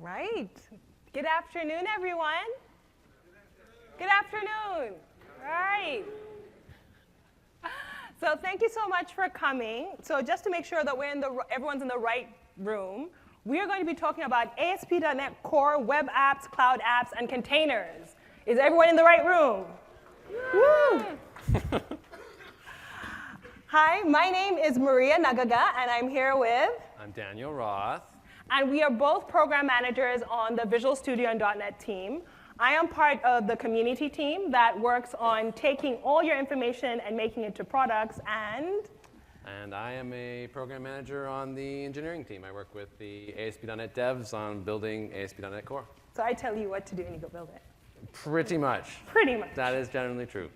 Right. Good afternoon, everyone. Good afternoon. All right. So thank you so much for coming. So just to make sure that everyone's in the right room, we are going to be talking about ASP.NET Core, web apps, cloud apps, and containers. Is everyone in the right room? Woo! Hi, my name is Maria Nagaga, and I'm here with... I'm Daniel Roth. And we are both program managers on the Visual Studio and .NET team. I am part of the community team that works on taking all your information and making it to products, And I am a program manager on the engineering team. I work with the ASP.NET devs on building ASP.NET Core. So I tell you what to do and you go build it. Pretty much. Pretty much. That is generally true.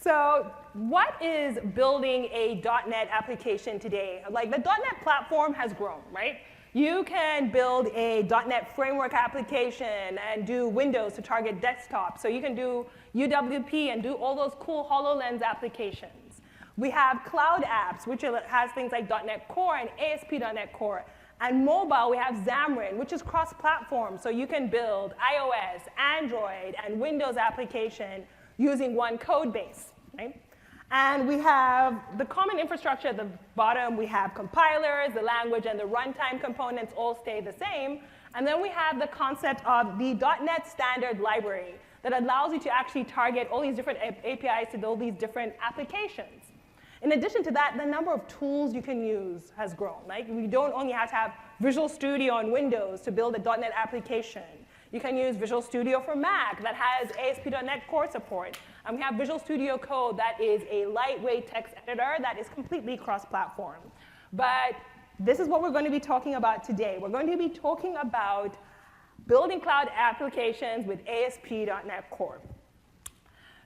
So what is building a .NET application today? Like the .NET platform has grown, right? You can build a .NET framework application and do Windows to target desktop. So you can do UWP and do all those cool HoloLens applications. We have cloud apps, which has things like .NET Core and ASP.NET Core. And mobile, we have Xamarin, which is cross-platform. So you can build iOS, Android, and Windows application using one code base, right? And we have the common infrastructure at the bottom. We have compilers, the language, and the runtime components all stay the same. And then we have the concept of the .NET Standard Library that allows you to actually target all these different APIs to build these different applications. In addition to that, the number of tools you can use has grown. Like, we don't only have to have Visual Studio on Windows to build a .NET application. You can use Visual Studio for Mac that has ASP.NET Core support. And we have Visual Studio Code that is a lightweight text editor that is completely cross-platform. But this is what we're going to be talking about today. We're going to be talking about building cloud applications with ASP.NET Core.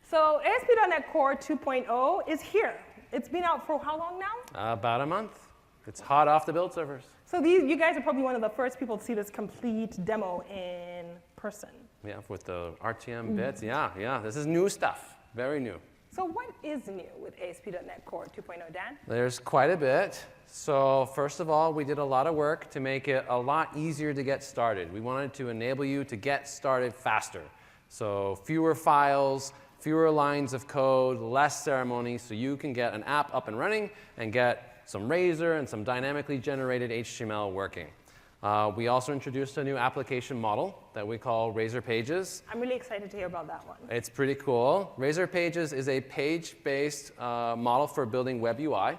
So ASP.NET Core 2.0 is here. It's been out for how long now? About a month. It's hot off the build servers. So you guys are probably one of the first people to see this complete demo in person. Yeah, with the RTM bits. Yeah. This is new stuff. Very new. So what is new with ASP.NET Core 2.0, Dan? There's quite a bit. So first of all, we did a lot of work to make it a lot easier to get started. We wanted to enable you to get started faster. So fewer files, fewer lines of code, less ceremony, so you can get an app up and running and get some Razor and some dynamically generated HTML working. We also introduced a new application model that we call Razor Pages. I'm really excited to hear about that one. It's pretty cool. Razor Pages is a page-based model for building web UI.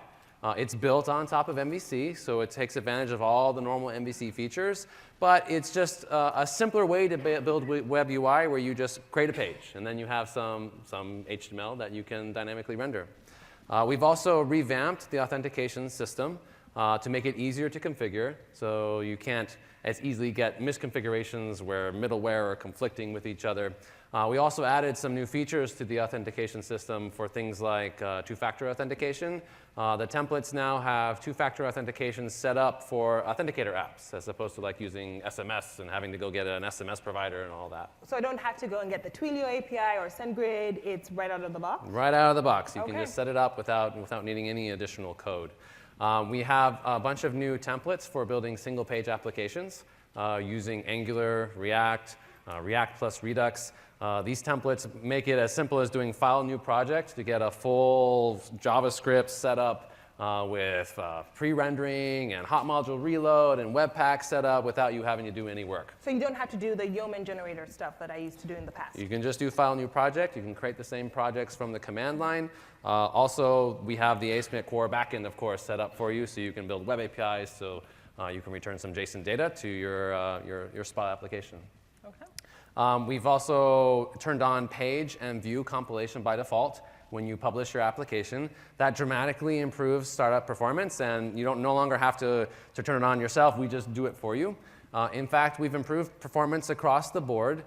It's built on top of MVC, so it takes advantage of all the normal MVC features. But it's just a simpler way to build web UI where you just create a page, and then you have some HTML that you can dynamically render. We've also revamped the authentication system to make it easier to configure, so you can't as easily get misconfigurations where middleware are conflicting with each other. We also added some new features to the authentication system for things like two-factor authentication. The templates now have two-factor authentication set up for authenticator apps, as opposed to like using SMS and having to go get an SMS provider and all that. So I don't have to go and get the Twilio API or SendGrid. It's right out of the box? Right out of the box. You Okay. can just set it up without needing any additional code. We have a bunch of new templates for building single-page applications using Angular, React, React plus Redux. These templates make it as simple as doing file new project to get a full JavaScript setup with pre-rendering and hot module reload and Webpack setup without you having to do any work. So you don't have to do the Yeoman generator stuff that I used to do in the past? You can just do file new project. You can create the same projects from the command line. Also, we have the ASP.NET Core backend, of course, set up for you, so you can build web APIs, so you can return some JSON data to your SPA application. Okay. We've also turned on page and view compilation by default when you publish your application. That dramatically improves startup performance, and you don't no longer have to turn it on yourself. We just do it for you. In fact, we've improved performance across the board.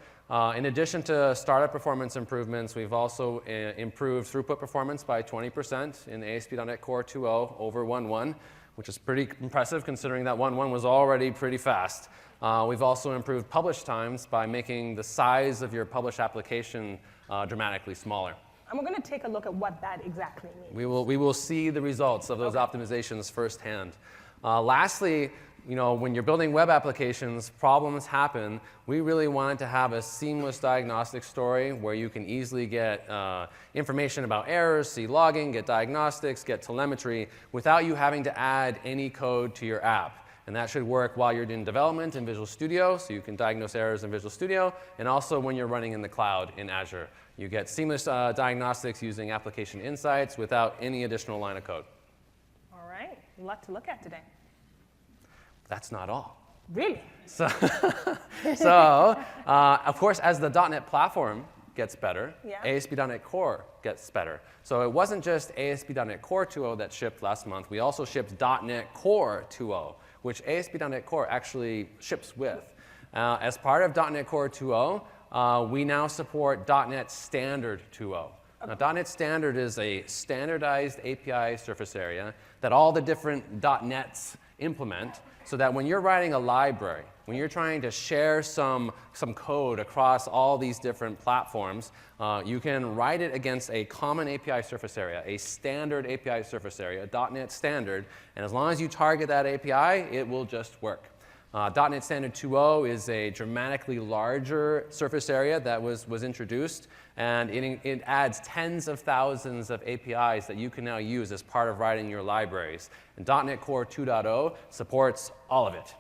In addition to startup performance improvements, we've also improved throughput performance by 20% in ASP.NET Core 2.0 over 1.1, which is pretty impressive considering that 1.1 was already pretty fast. We've also improved publish times by making the size of your publish application dramatically smaller. And we're going to take a look at what that exactly means. We will see the results of those optimizations firsthand. Lastly, when you're building web applications, problems happen. We really wanted to have a seamless diagnostic story where you can easily get information about errors, see logging, get diagnostics, get telemetry without you having to add any code to your app. And that should work while you're in development in Visual Studio, so you can diagnose errors in Visual Studio, and also when you're running in the cloud in Azure. You get seamless diagnostics using application insights without any additional line of code. All right, a lot to look at today. That's not all. Really? So, of course, as the .NET platform gets better, Yeah. ASP.NET Core gets better. So it wasn't just ASP.NET Core 2.0 that shipped last month. We also shipped .NET Core 2.0, which ASP.NET Core actually ships with. As part of .NET Core 2.0, we now support .NET Standard 2.0. Okay. Now, .NET Standard is a standardized API surface area that all the different .NETs implement, so that when you're writing a library, when you're trying to share some code across all these different platforms, you can write it against a common API surface area, a standard API surface area, .NET Standard, and as long as you target that API, it will just work. .NET Standard 2.0 is a dramatically larger surface area that was introduced, and it adds tens of thousands of APIs that you can now use as part of writing your libraries. And .NET Core 2.0 supports all of it.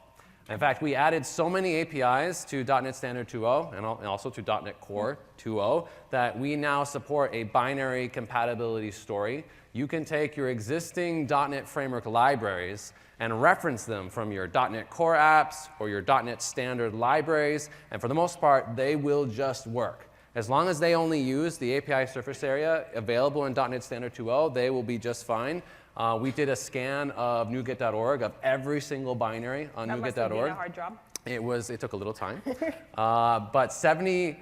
In fact, we added so many APIs to .NET Standard 2.0 and also to .NET Core 2.0 that we now support a binary compatibility story. You can take your existing .NET Framework libraries and reference them from your .NET Core apps or your .NET Standard libraries, and for the most part, they will just work. As long as they only use the API surface area available in .NET Standard 2.0, they will be just fine. We did a scan of NuGet.org of every single binary on NuGet.org. That must have been a hard job. It took a little time. But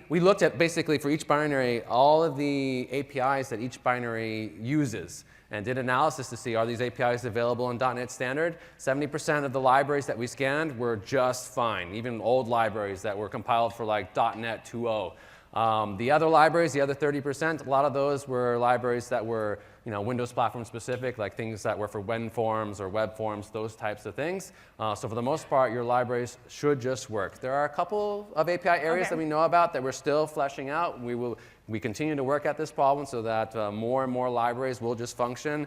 we looked at basically for each binary all of the APIs that each binary uses and did analysis to see, are these APIs available in .NET Standard? 70% of the libraries that we scanned were just fine, even old libraries that were compiled for like .NET 2.0. The other libraries, the other 30%, a lot of those were libraries that were Windows platform specific, like things that were for WinForms or web forms, those types of things. So for the most part, your libraries should just work. There are a couple of API areas that we know about that we're still fleshing out. We continue to work at this problem so that more and more libraries will just function.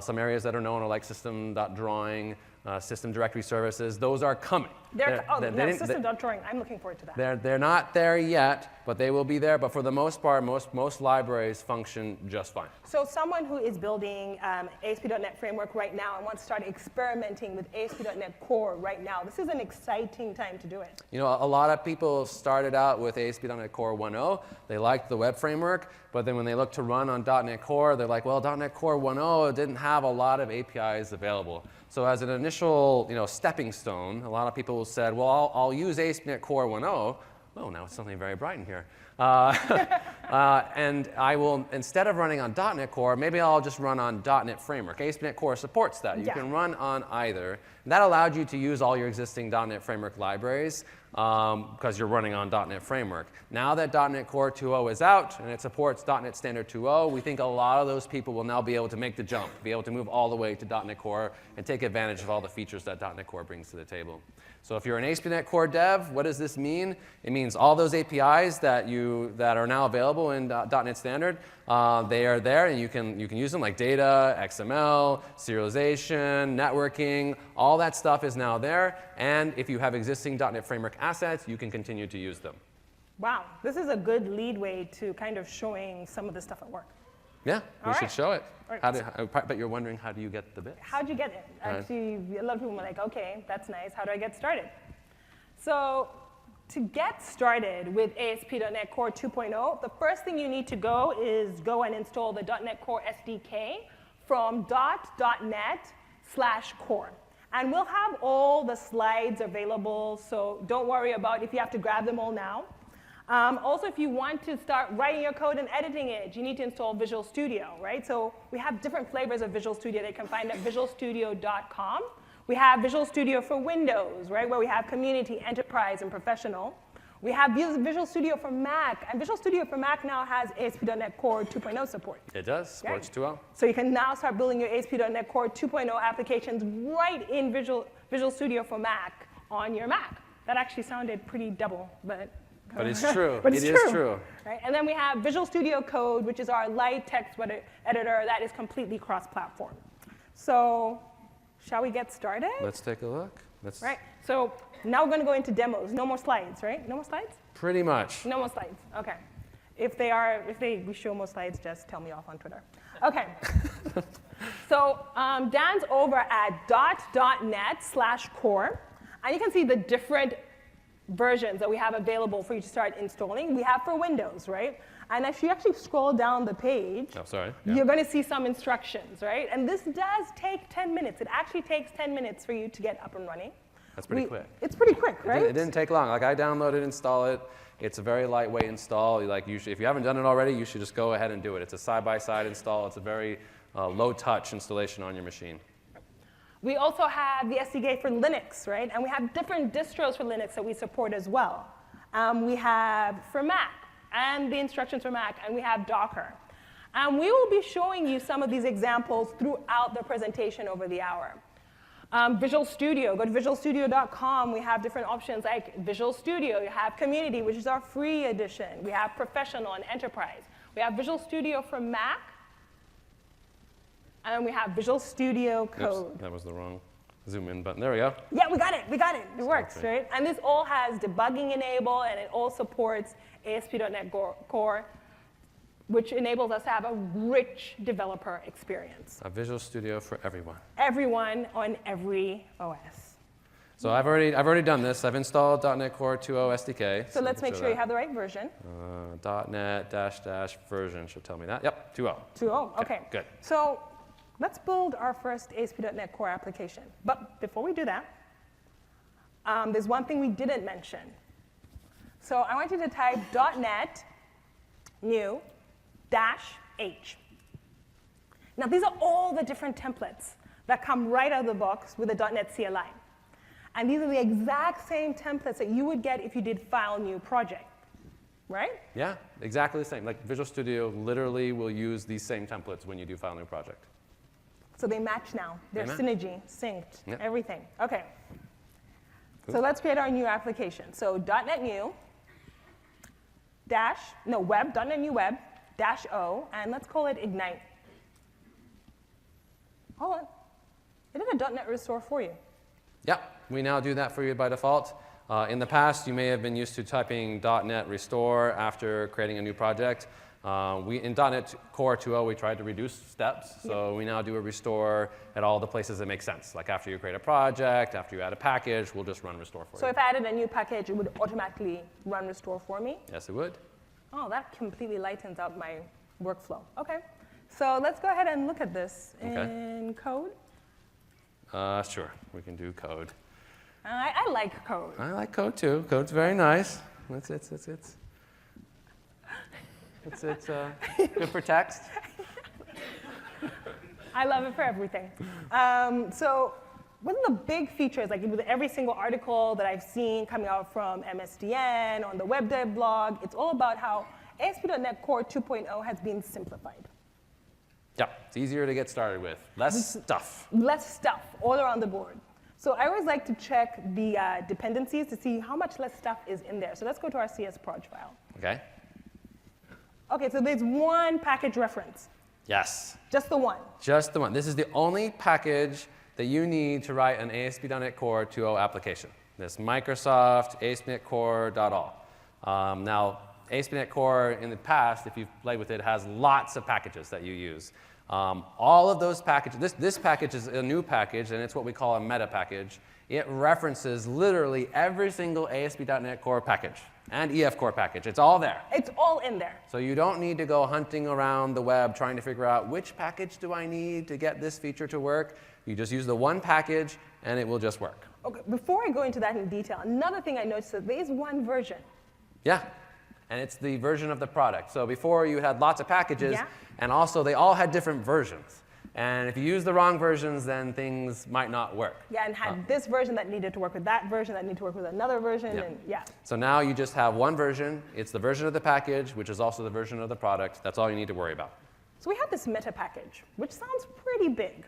Some areas that are known are like system.drawing, system directory services. Those are coming. System.drawing, I'm looking forward to that. They're not there yet, but they will be there. But for the most part, most libraries function just fine. So someone who is building ASP.NET Framework right now and wants to start experimenting with ASP.NET Core right now, this is an exciting time to do it. A lot of people started out with ASP.NET Core 1.0. They liked the web framework, but then when they look to run on .NET Core, they're like, well, .NET Core 1.0 didn't have a lot of APIs available. So as an initial stepping stone, a lot of people said, well, I'll use ASP.NET Core 1.0. Oh, now it's something very bright in here. And I will, instead of running on .NET Core, maybe I'll just run on .NET Framework. ASP.NET Core supports that. You can run on either. And that allowed you to use all your existing .NET Framework libraries because you're running on .NET Framework. Now that .NET Core 2.0 is out and it supports .NET Standard 2.0, we think a lot of those people will now be able to make the jump, be able to move all the way to .NET Core and take advantage of all the features that .NET Core brings to the table. So if you're an ASP.NET Core dev, what does this mean? It means all those APIs that are now available in .NET Standard, they are there and you can use them like data, XML, serialization, networking, all that stuff is now there. And if you have existing .NET Framework assets, you can continue to use them. Wow, this is a good lead way to kind of showing some of this stuff at work. Yeah, we should show it. Right. I bet you're wondering, how do you get the bits? How'd you get it? Actually, a lot of people are like, okay, that's nice. How do I get started? So to get started with ASP.NET Core 2.0, the first thing you need to go is go and install the .NET Core SDK from .NET/Core. And we'll have all the slides available, so don't worry about if you have to grab them all now. Also, if you want to start writing your code and editing it, you need to install Visual Studio, right? So we have different flavors of Visual Studio that you can find at visualstudio.com. We have Visual Studio for Windows, right, where we have Community, Enterprise, and Professional. We have Visual Studio for Mac, and Visual Studio for Mac now has ASP.NET Core 2.0 support. It does, supports 2.0. So you can now start building your ASP.NET Core 2.0 applications right in Visual Studio for Mac on your Mac. That actually sounded pretty double, but it's true. but it's It is true. Right? And then we have Visual Studio Code, which is our light text editor that is completely cross-platform. So shall we get started? Let's take a look. Right. So now we're going to go into demos. No more slides, right? No more slides? Pretty much. No more slides. OK. If we show more slides, just tell me off on Twitter. OK. So Dan's over at .net/core. And you can see the different versions that we have available for you to start installing. We have for Windows, right? And if you actually scroll down the page, you're going to see some instructions, right? And this does take 10 minutes. It actually takes 10 minutes for you to get up and running. That's pretty quick. It's pretty quick, right? It didn't take long. Like I downloaded, install it. It's a very lightweight install. Like if you haven't done it already, you should just go ahead and do it. It's a side-by-side install. It's a very low-touch installation on your machine. We also have the SDK for Linux, right? And we have different distros for Linux that we support as well. We have for Mac, and the instructions for Mac, and we have Docker. And we will be showing you some of these examples throughout the presentation over the hour. Visual Studio, go to visualstudio.com. We have different options like Visual Studio. You have Community, which is our free edition. We have Professional and Enterprise. We have Visual Studio for Mac. And then we have Visual Studio Code. Oops, that was the wrong zoom in button. There we go. Yeah, we got it. We got it. It works, right? And this all has debugging enabled, and it all supports ASP.NET Core, which enables us to have a rich developer experience. A Visual Studio for everyone. Everyone on every OS. So I've already done this. I've installed .NET Core 2.0 SDK. So let's make sure you have the right version. .NET -- version should tell me that. Yep, 2.0. 2.0, OK. Good. So let's build our first ASP.NET Core application. But before we do that, there's one thing we didn't mention. So I want you to type .NET new -H. Now, these are all the different templates that come right out of the box with the .NET CLI. And these are the exact same templates that you would get if you did File New Project, right? Yeah, exactly the same. Like Visual Studio literally will use these same templates when you do File New Project. So they match now. They're synergy, synced, Yep. everything. OK. Cool. So let's create our new application. So .NET new web, .NET new web -O, and let's call it Ignite. Hold on. It did a .NET restore for you. Yeah, we now do that for you by default. In the past, you may have been used to typing .NET restore after creating a new project. In .NET Core 2.0, we tried to reduce steps, so we now do a restore at all the places that make sense. Like after you create a project, after you add a package, we'll just run restore for you. So if I added a new package, it would automatically run restore for me? Yes, it would. Oh, that completely lightens up my workflow. OK. So let's go ahead and look at this in code. Sure, we can do code. I like code. I like code too. Code's very nice. It's good for text. I love it for everything. So one of the big features, like with every single article that I've seen coming out from MSDN, on the web dev blog, it's all about how ASP.NET Core 2.0 has been simplified. Yeah, it's easier to get started with. Less stuff. Less stuff all around the board. So I always like to check the dependencies to see how much less stuff is in there. So let's go to our CS_proj file. OK. OK, so there's one package reference. Yes. Just the one. Just the one. This is the only package that you need to write an ASP.NET Core 2.0 application. This Microsoft ASP.NET Core.all. Now, ASP.NET Core in the past, if you've played with it, has lots of packages that you use. All of those packages, this package is a new package, and it's what we call a meta package. It references literally every single ASP.NET Core package and EF Core package. It's all there. It's all in there. So you don't need to go hunting around the web trying to figure out which package do I need to get this feature to work. You just use the one package, and it will just work. OK, before I go into that in detail, another thing I noticed is there is one version. Yeah. And it's the version of the product. So before you had lots of packages, and also they all had different versions. And if you use the wrong versions, then things might not work. Yeah, and had this version that needed to work with that version, that needed to work with another version, and So now you just have one version. It's the version of the package, which is also the version of the product. That's all you need to worry about. So we have this meta package, which sounds pretty big.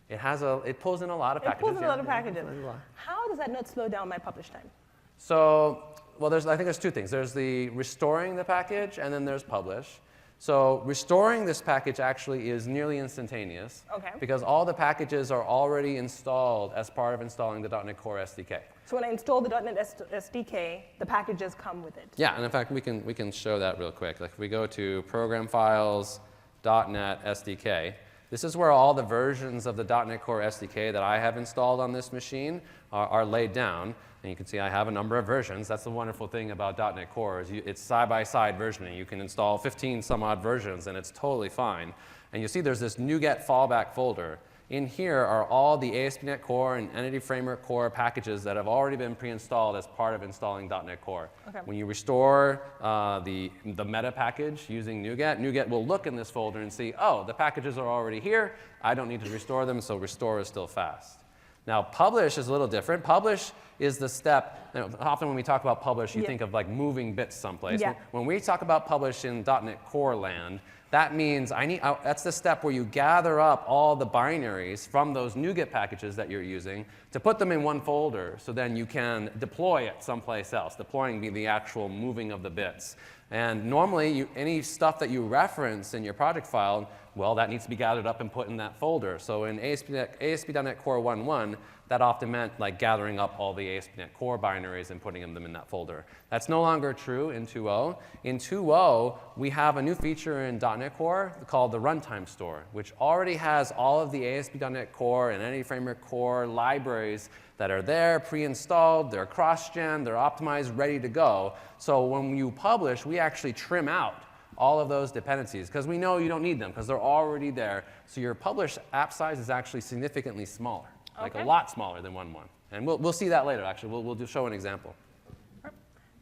It pulls in a lot of It packages. pulls in a lot of yeah, packages. pulls in a lot. How does that not slow down my publish time? So, well, I think there's two things. There's the restoring the package, and then there's publish. So restoring this package actually is nearly instantaneous. Okay. Because all the packages are already installed as part of installing the .NET Core SDK. So when I install the .NET SDK, the packages come with it. Yeah, and in fact, we can show that real quick. Like if we go to Program Files, .NET SDK, this is where all the versions of the .NET Core SDK that I have installed on this machine are laid down. And you can see I have a number of versions. That's the wonderful thing about .NET Core is it's side-by-side versioning. You can install 15 some odd versions, and it's totally fine. And you see there's this NuGet fallback folder. In here are all the ASP.NET Core and Entity Framework Core packages that have already been pre-installed as part of installing .NET Core. Okay. When you restore the meta package using NuGet, NuGet will look in this folder and see, oh, the packages are already here. I don't need to restore them, so restore is still fast. Now, publish is a little different. Publish is the step, often when we talk about publish, you think of like moving bits someplace. Yeah. When we talk about publish in .NET Core land, that means that's the step where you gather up all the binaries from those NuGet packages that you're using to put them in one folder so then you can deploy it someplace else, deploying being the actual moving of the bits. And normally, any stuff that you reference in your project file, well, that needs to be gathered up and put in that folder. So in ASP.NET Core 1.1, that often meant like gathering up all the ASP.NET Core binaries and putting them in that folder. That's no longer true in 2.0. In 2.0, we have a new feature in .NET Core called the Runtime Store, which already has all of the ASP.NET Core and Entity Framework Core libraries that are there, pre-installed, they're cross-gen, they're optimized, ready to go. So when you publish, we actually trim out all of those dependencies because we know you don't need them because they're already there. So your published app size is actually significantly smaller, like a lot smaller than 1.1. And we'll see that later, actually. We'll just show an example.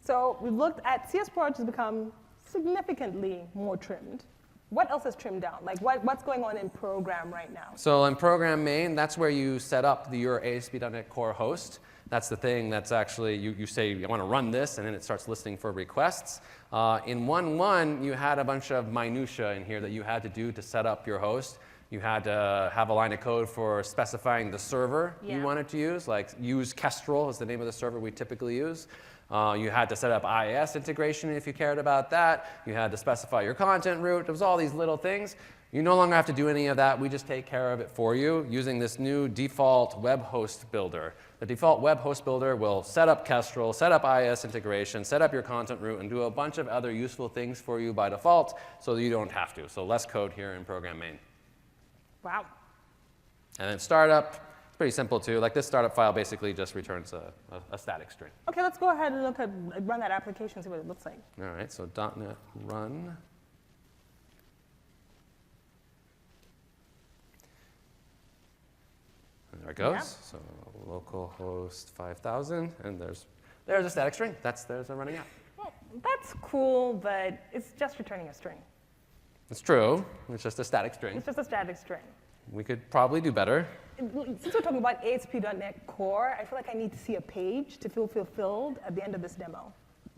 So we've looked at CS Proj has become significantly more trimmed. What else is trimmed down? Like what's going on in program right now? So in program main, that's where you set up your ASP.NET Core host. That's the thing that's actually, you say, I want to run this, and then it starts listening for requests. In 1.1, you had a bunch of minutia in here that you had to do to set up your host. You had to have a line of code for specifying the server you wanted to use, like use Kestrel is the name of the server we typically use. You had to set up IIS integration if you cared about that. You had to specify your content route. It was all these little things. You no longer have to do any of that. We just take care of it for you using this new default web host builder. The default web host builder will set up Kestrel, set up IIS integration, set up your content route, and do a bunch of other useful things for you by default so that you don't have to. So less code here in program main. Wow. And then startup, it's pretty simple too. Like this startup file basically just returns a static string. Okay, let's go ahead and run that application, see what it looks like. All right, so .NET run. And there it goes. Yeah. So localhost 5000, and there's a static string. There's a running app. Well, that's cool, but it's just returning a string. It's true. It's just a static string. It's just a static string. We could probably do better. Since we're talking about ASP.NET Core, I feel like I need to see a page to feel fulfilled at the end of this demo.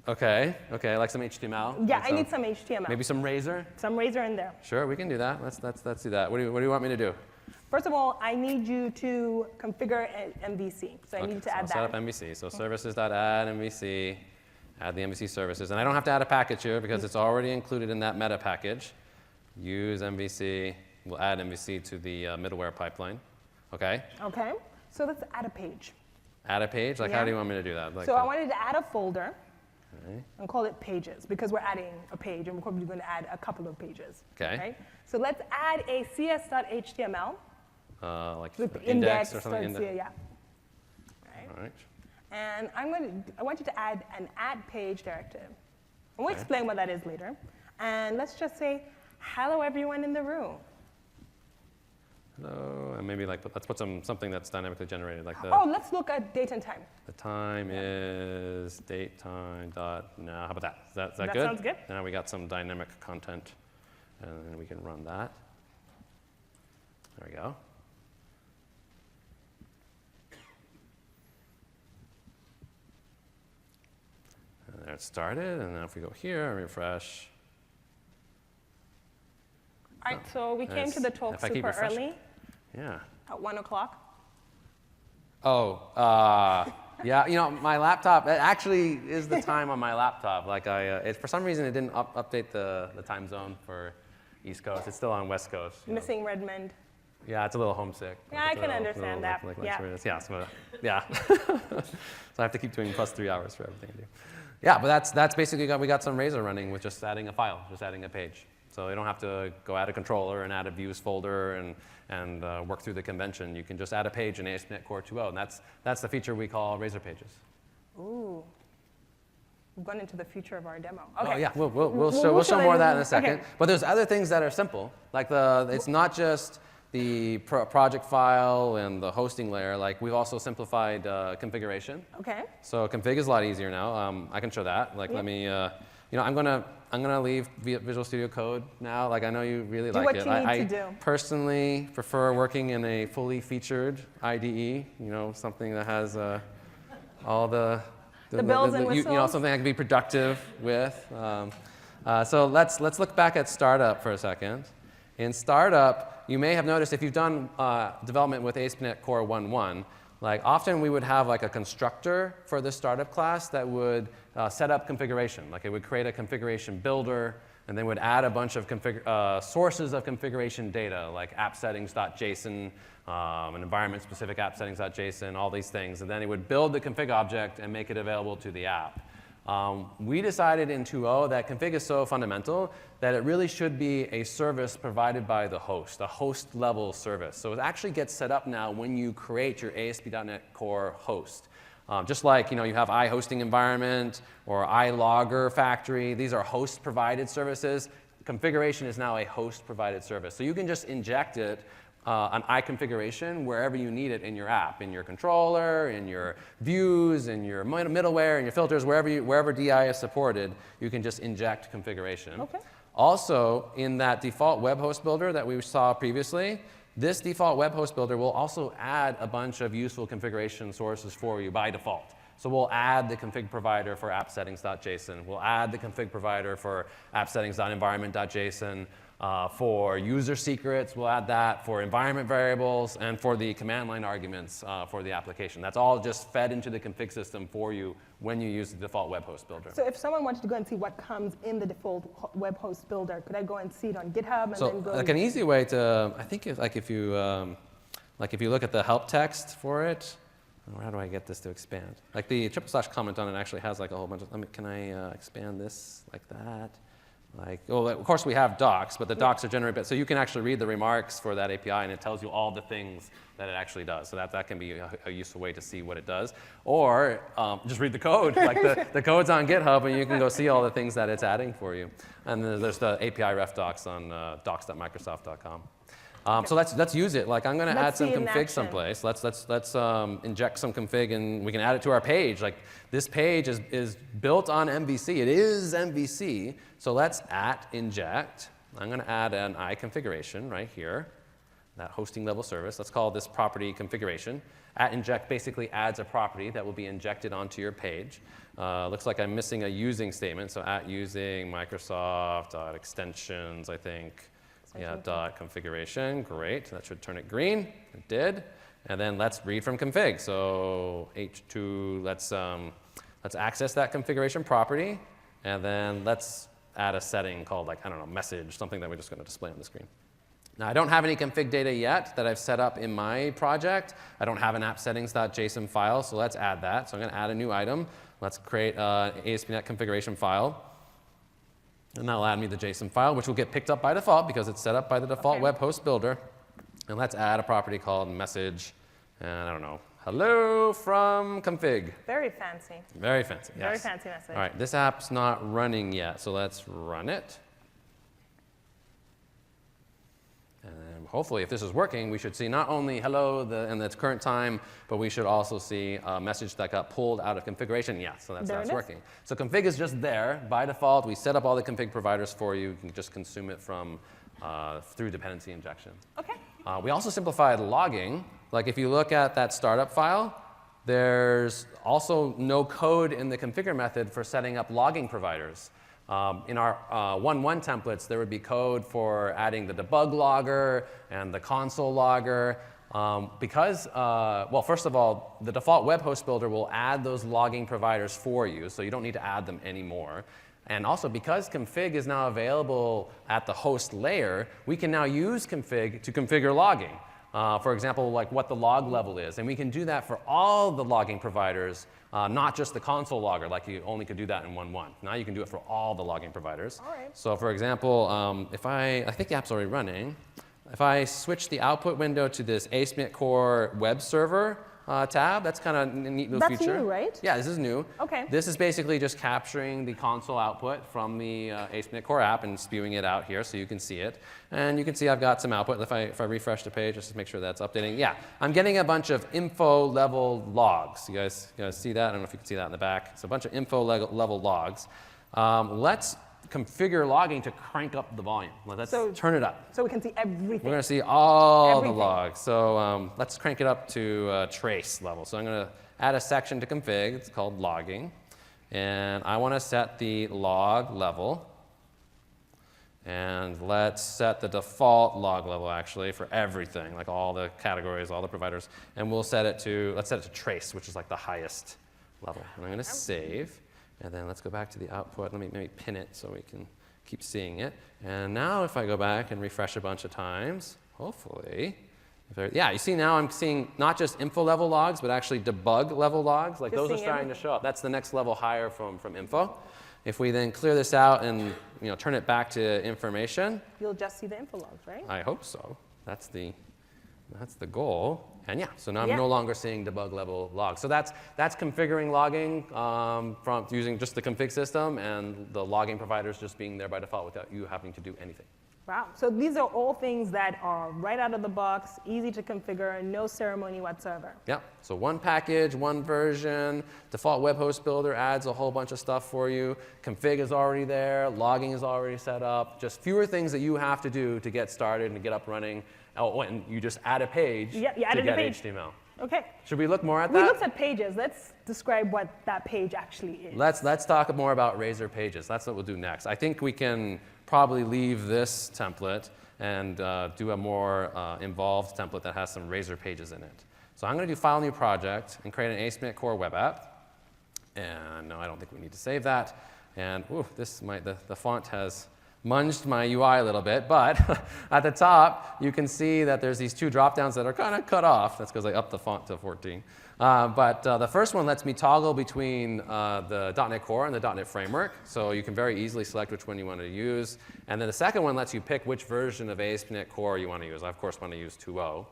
Okay, like some HTML. Yeah, I need some HTML. Maybe some Razor. Some Razor in there. Sure, we can do that. Let's do that. What do you want me to do? First of all, I need you to configure an MVC. So I need to add that. Set up MVC. So services.add MVC, add the MVC services. And I don't have to add a package here because it's already included in that meta package. Use MVC. We'll add MVC to the middleware pipeline. Okay? Okay. So let's add a page. Add a page? Like, Yeah. how do you want me to do that? Like, So I wanted to add a folder okay. and call it pages because we're adding a page and we're probably going to add a couple of pages. Okay. Right? So let's add a cs.html like with index or something. yeah. Right? All right. And I want you to add an add page directive. And we'll explain what that is later. And let's just say, hello everyone in the room. Hello, and maybe like let's put something that's dynamically generated, like the. Oh, let's look at date and time. The time is date time dot. Now, how about that? Is that That good? sounds good. Now we got some dynamic content, and then we can run that. There we go. And there it started, and now if we go here and refresh. All right, so we came to the talk if I keep super refreshing. early. Yeah. At 1 o'clock? Oh, yeah, you know, my laptop, it actually is the time on my laptop. Like for some reason, it didn't update the time zone for East Coast. It's still on West Coast. Missing Redmond. Yeah, it's a little homesick. Yeah, I can understand that. Yeah. Yeah. So I have to keep doing +3 hours for everything I do. Yeah, but that's basically we got some Razor running with just adding a file, just adding a page. So you don't have to go add a controller and add a views folder and work through the convention. You can just add a page in ASP.NET Core 2.0, and that's the feature we call Razor Pages. Ooh. We've gone into the future of our demo. Okay. Oh yeah, we'll show more of that in a second. Okay. But there's other things that are simple, like it's not just the project file and the hosting layer. Like we've also simplified configuration. Okay. So config is a lot easier now. I can show that. Like let me, I'm gonna leave Visual Studio Code now. Like I know you really like it. Do what you need to do. I personally prefer working in a fully featured IDE. Something that has all the bells and whistles. Something I can be productive with. So let's look back at Startup for a second. In Startup, you may have noticed if you've done development with ASP.NET Core 1.1, like often we would have like a constructor for the startup class that would set up configuration. Like it would create a configuration builder and then would add a bunch of sources of configuration data like appsettings.json, an environment-specific appsettings.json, all these things. And then it would build the config object and make it available to the app. We decided in 2.0 that config is so fundamental that it really should be a service provided by the host, a host-level service. So it actually gets set up now when you create your ASP.NET Core host. Just like you have iHosting environment or iLogger factory, these are host-provided services. Configuration is now a host-provided service. So you can just inject it an iConfiguration wherever you need it in your app, in your controller, in your views, in your middleware, in your filters, wherever DI is supported, you can just inject configuration. Okay. Also, in that default web host builder that we saw previously, this default web host builder will also add a bunch of useful configuration sources for you by default. So we'll add the config provider for appsettings.json. We'll add the config provider for appsettings.environment.json. For user secrets, we'll add that. For environment variables, and for the command line arguments for the application. That's all just fed into the config system for you when you use the default web host builder. So if someone wanted to go and see what comes in the default web host builder, could I go and see it on GitHub and then go? Like an easy way to, I think, if you look at the help text for it. How do I get this to expand? Like the / comment on it actually has like a whole bunch of. Can I expand this like that? Of course we have docs, but the docs are generated. So you can actually read the remarks for that API, and it tells you all the things that it actually does. So that can be a useful way to see what it does. Or just read the code. Like the code's on GitHub, and you can go see all the things that it's adding for you. And then there's the API ref docs on docs.microsoft.com. So let's use it. Like I'm going to add some config someplace. Let's inject some config, and we can add it to our page. Like this page is built on MVC. It is MVC. So let's inject. I'm going to add an iConfiguration right here, that hosting level service. Let's call this property configuration. @inject basically adds a property that will be injected onto your page. Looks like I'm missing a using statement. So @using Microsoft.extensions, I think. Yeah, .configuration, great. That should turn it green. It did. And then let's read from config. So H2, let's access that configuration property. And then let's add a setting called message, something that we're just going to display on the screen. Now, I don't have any config data yet that I've set up in my project. I don't have an appsettings.json file, so let's add that. So I'm going to add a new item. Let's create an ASP.NET configuration file. And that'll add me the JSON file, which will get picked up by default because it's set up by the default web host builder. And let's add a property called message. And I don't know, hello from config. Very fancy. Very fancy, yes. Very fancy message. All right, this app's not running yet, so let's run it. And hopefully, if this is working, we should see not only hello in its current time, but we should also see a message that got pulled out of configuration. Yeah, so that's working. So config is just there by default. We set up all the config providers for you. You can just consume it from through dependency injection. Okay. We also simplified logging. Like if you look at that startup file, there's also no code in the configure method for setting up logging providers. In our 1.1 templates, there would be code for adding the debug logger and the console logger. Well, first of all, the default web host builder will add those logging providers for you, so you don't need to add them anymore. And also, because config is now available at the host layer, we can now use config to configure logging. For example, like what the log level is. And we can do that for all the logging providers, not just the console logger, like you only could do that in 1.1. Now you can do it for all the logging providers. All right. So for example, if I think the app's already running. If I switch the output window to this ASP.NET Core web server tab, that's kind of a neat little feature. That's new, right? Yeah, this is new. Okay. This is basically just capturing the console output from the ASP.NET Core app and spewing it out here so you can see it. And you can see I've got some output. If I refresh the page, just to make sure that's updating. Yeah, I'm getting a bunch of info level logs. You guys see that? I don't know if you can see that in the back. It's a bunch of info level logs. Let's configure logging to crank up the volume. Let's turn it up. So we can see everything. We're going to see all Everything. the logs. So let's crank it up to trace level. So I'm going to add a section to config. It's called logging. And I want to set the log level. And let's set the default log level, actually, for everything, like all the categories, all the providers. And we'll set it to, let's set it to trace, which is like the highest level. And I'm going to save. And then let's go back to the output. Let me maybe pin it so we can keep seeing it. And now if I go back and refresh a bunch of times, hopefully, yeah, you see now I'm seeing not just info level logs, but actually debug level logs. Like those are starting to show up. That's the next level higher from info. If we then clear this out and turn it back to information, you'll just see the info logs, right? I hope so. That's the goal. And yeah, so now I'm no longer seeing debug level logs. So that's configuring logging from using just the config system and the logging providers just being there by default without you having to do anything. Wow. So these are all things that are right out of the box, easy to configure, no ceremony whatsoever. Yeah. So one package, one version. Default web host builder adds a whole bunch of stuff for you. Config is already there. Logging is already set up. Just fewer things that you have to do to get started and to get up running. Oh, and you just add a page to get HTML. OK. Should we look more at that? We looked at pages. Let's describe what that page actually is. Let's talk more about Razor Pages. That's what we'll do next. I think we can probably leave this template and do a more involved template that has some Razor Pages in it. So I'm going to do File New Project and create an ASP.NET Core web app. And no, I don't think we need to save that. And the font has munged my UI a little bit, but at the top, you can see that there's these two drop-downs that are kind of cut off. That's because I upped the font to 14. But the first one lets me toggle between the .NET Core and the .NET Framework, so you can very easily select which one you want to use. And then the second one lets you pick which version of ASP.NET Core you want to use. I, of course, want to use 2.0.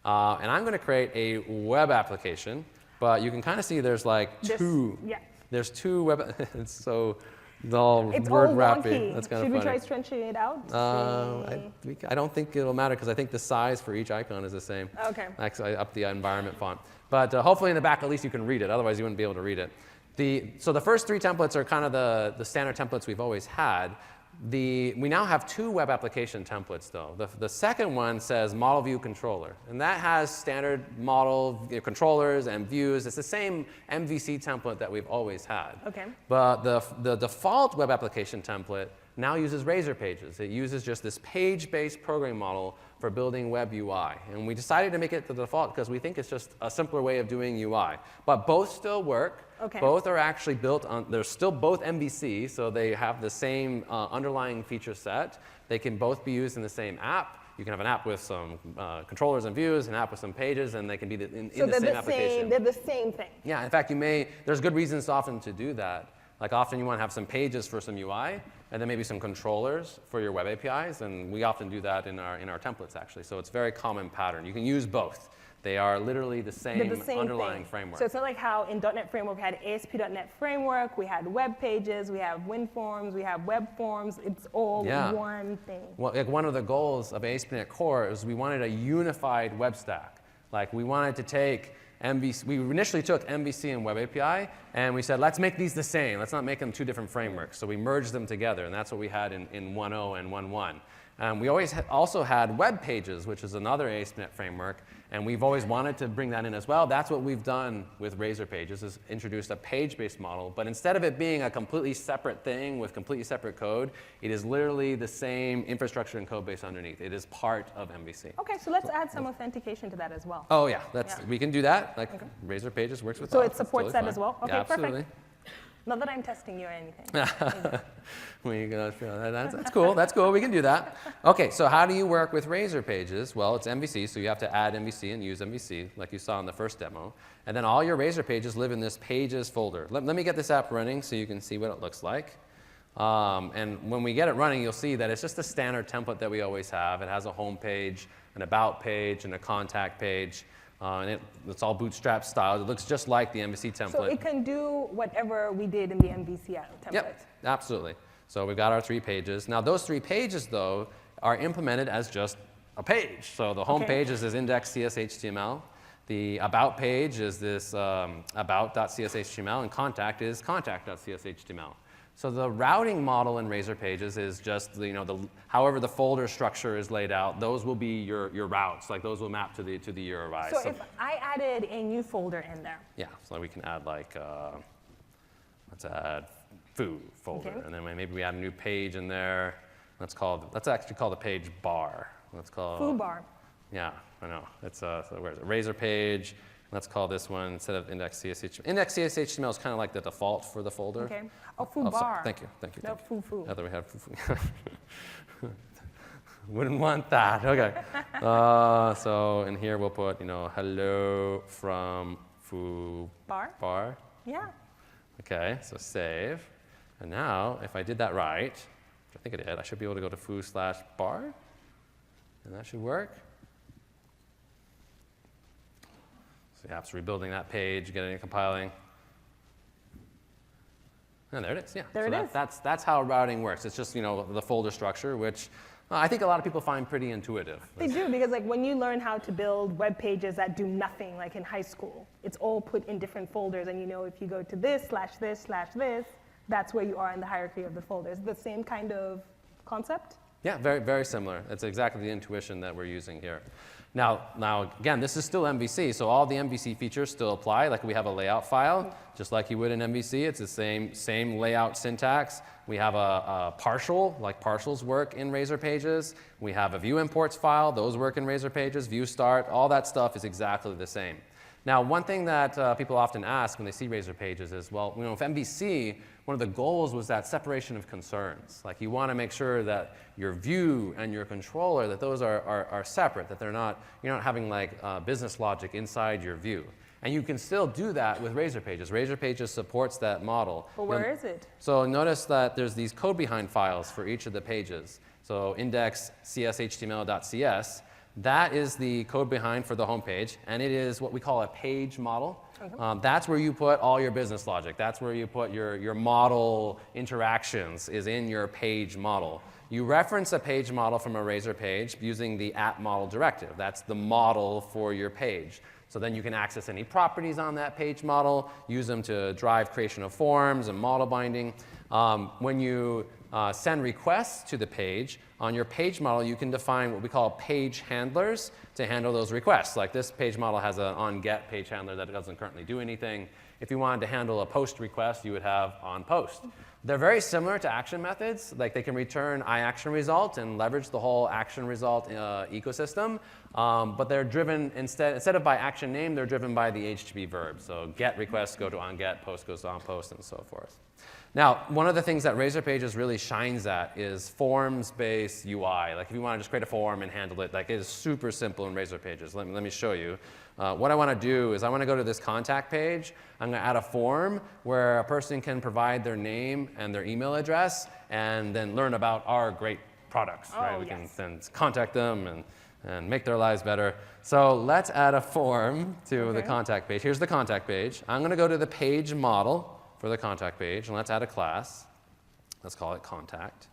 And I'm going to create a web application, but you can kind of see there's like two. Yeah. There's two web. It's so. It's all word-wrappy. That's kind of funny. Should we try stretching it out? I don't think it'll matter because I think the size for each icon is the same. OK. Actually, I upped the environment font. But hopefully in the back, at least you can read it. Otherwise, you wouldn't be able to read it. So the first three templates are kind of the standard templates we've always had. We now have two web application templates, though. The second one says Model View Controller. And that has standard model controllers and views. It's the same MVC template that we've always had. OK. But the default web application template now uses Razor Pages. It uses just this page-based programming model for building web UI. And we decided to make it the default because we think it's just a simpler way of doing UI. But both still work. Okay. Both are actually built on, they're still both MVC, so they have the same underlying feature set. They can both be used in the same app. You can have an app with some controllers and views, an app with some pages, and they can be in the same application. They're the same thing. Yeah, in fact, there's good reasons often to do that. Like often you want to have some pages for some UI, and then maybe some controllers for your web APIs, and we often do that in our templates, actually. So it's a very common pattern. You can use both. They are literally the same underlying framework. So it's not like how in .NET Framework we had ASP.NET Framework, we had web pages, we have WinForms, we have web forms. It's all one thing. Well, like one of the goals of ASP.NET Core is we wanted a unified web stack. Like we wanted to take MVC. We initially took MVC and Web API, and we said, let's make these the same. Let's not make them two different frameworks. So we merged them together, and that's what we had in 1.0 and 1.1. We always also had web pages, which is another ASP.NET framework, and we've always wanted to bring that in as well. That's what we've done with Razor Pages, is introduced a page-based model. But instead of it being a completely separate thing with completely separate code, it is literally the same infrastructure and code base underneath. It is part of MVC. Okay, so let's add some authentication to that as well. Oh yeah, we can do that. Like Razor Pages works with that. So it supports that as well? Okay, absolutely. perfect. Not that I'm testing you or anything. That's cool. That's cool. We can do that. Okay, so how do you work with Razor Pages? Well, it's MVC, so you have to add MVC and use MVC, like you saw in the first demo. And then all your Razor Pages live in this Pages folder. Let me get this app running so you can see what it looks like. And when we get it running, you'll see that it's just a standard template that we always have. It has a home page, an about page, and a contact page. And it's all Bootstrap styled. It looks just like the MVC template. So it can do whatever we did in the MVC template. Yep, absolutely. So we've got our 3 pages. Now those 3 pages, though, are implemented as just a page. So the home page is this index.cshtml. The about page is this about.cshtml, and contact is contact.cshtml. So the routing model in Razor Pages is just however the folder structure is laid out. Those will be your routes. Like those will map to the URI. So if I added a new folder in there. Yeah. So we can add like let's add foo folder, and then maybe we add a new page in there. Let's actually call the page bar. Let's call foo bar. Yeah, I know. It's so where is it? Razor page. Let's call this one, instead of index.cshtml. Index.cshtml is kind of like the default for the folder. Okay. Oh, foo bar. Thank you. No, foo. I thought we had foo. Wouldn't want that. Okay. So in here we'll put, hello from foo bar. Yeah. Okay, so save. And now, if I did that right, which I think I did, I should be able to go to foo/bar, and that should work. So the app's rebuilding that page, getting it compiling. And there it is, yeah. There it is. That's how routing works. It's just, the folder structure, which I think a lot of people find pretty intuitive. They do, because when you learn how to build web pages that do nothing, like in high school, it's all put in different folders, and if you go to this/this/this, that's where you are in the hierarchy of the folders. The same kind of concept? Yeah, very, very similar. It's exactly the intuition that we're using here. Now, again, this is still MVC, so all the MVC features still apply. Like we have a layout file, just like you would in MVC. It's the same layout syntax. We have a partial, like partials work in Razor Pages. We have a view imports file. Those work in Razor Pages. View start, all that stuff is exactly the same. Now, one thing that people often ask when they see Razor Pages is, well, with MVC, one of the goals was that separation of concerns. Like you want to make sure that your view and your controller, that those are separate, that you're not having like business logic inside your view. And you can still do that with Razor Pages. Razor Pages supports that model. But where is it? So notice that there's these code behind files for each of the pages. So index.cshtml.cs. That is the code behind for the home page, and it is what we call a page model. Okay. That's where you put all your business logic. That's where you put your model interactions, is in your page model. You reference a page model from a Razor page using the @model directive. That's the model for your page. So then you can access any properties on that page model, use them to drive creation of forms and model binding. When you send requests to the page, on your page model, you can define what we call page handlers to handle those requests. Like this page model has an onGet page handler that doesn't currently do anything. If you wanted to handle a post request, you would have onPost. They're very similar to action methods. Like they can return iActionResult and leverage the whole action result ecosystem. But they're driven, instead of by action name, they're driven by the HTTP verb. So get requests go to onGet, post goes to onPost, and so forth. Now, one of the things that Razor Pages really shines at is forms-based UI. Like if you want to just create a form and handle it, like it is super simple in Razor Pages. Let me show you. What I want to do is I want to go to this contact page. I'm going to add a form where a person can provide their name and their email address and then learn about our great products. Right? We can then contact them and make their lives better. So let's add a form to the contact page. Here's the contact page. I'm going to go to the page model for the contact page, and let's add a class. Let's call it contact.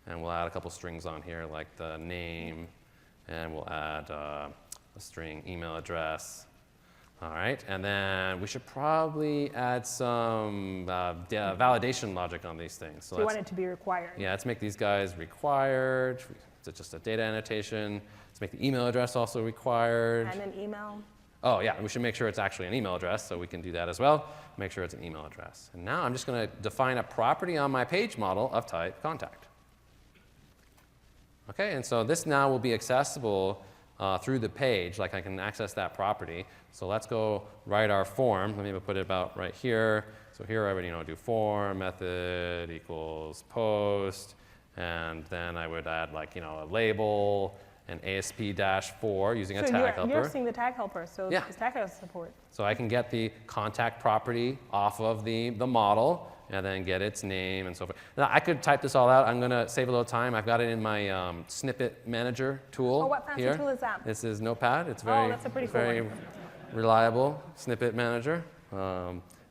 And we'll add a couple strings on here, like the name, and we'll add a string email address. All right, and then we should probably add some validation logic on these things. So you want it to be required. Yeah, let's make these guys required. It's just a data annotation. Let's make the email address also required. And an email. Oh yeah, we should make sure it's actually an email address, so we can do that as well. Make sure it's an email address. And now I'm just going to define a property on my page model of type contact. Okay, and so this now will be accessible through the page, like I can access that property. So let's go write our form. Let me put it about right here. So here I would do form method equals post, and then I would add like a label and ASP-4 using a tag helper. You're seeing the tag helper, so Yeah. this tag has support. So I can get the contact property off of the model and then get its name and so forth. Now, I could type this all out. I'm going to save a little time. I've got it in my snippet manager tool. Oh, what fancy here. tool is that? This is Notepad. It's That's a pretty cool very one. reliable snippet manager.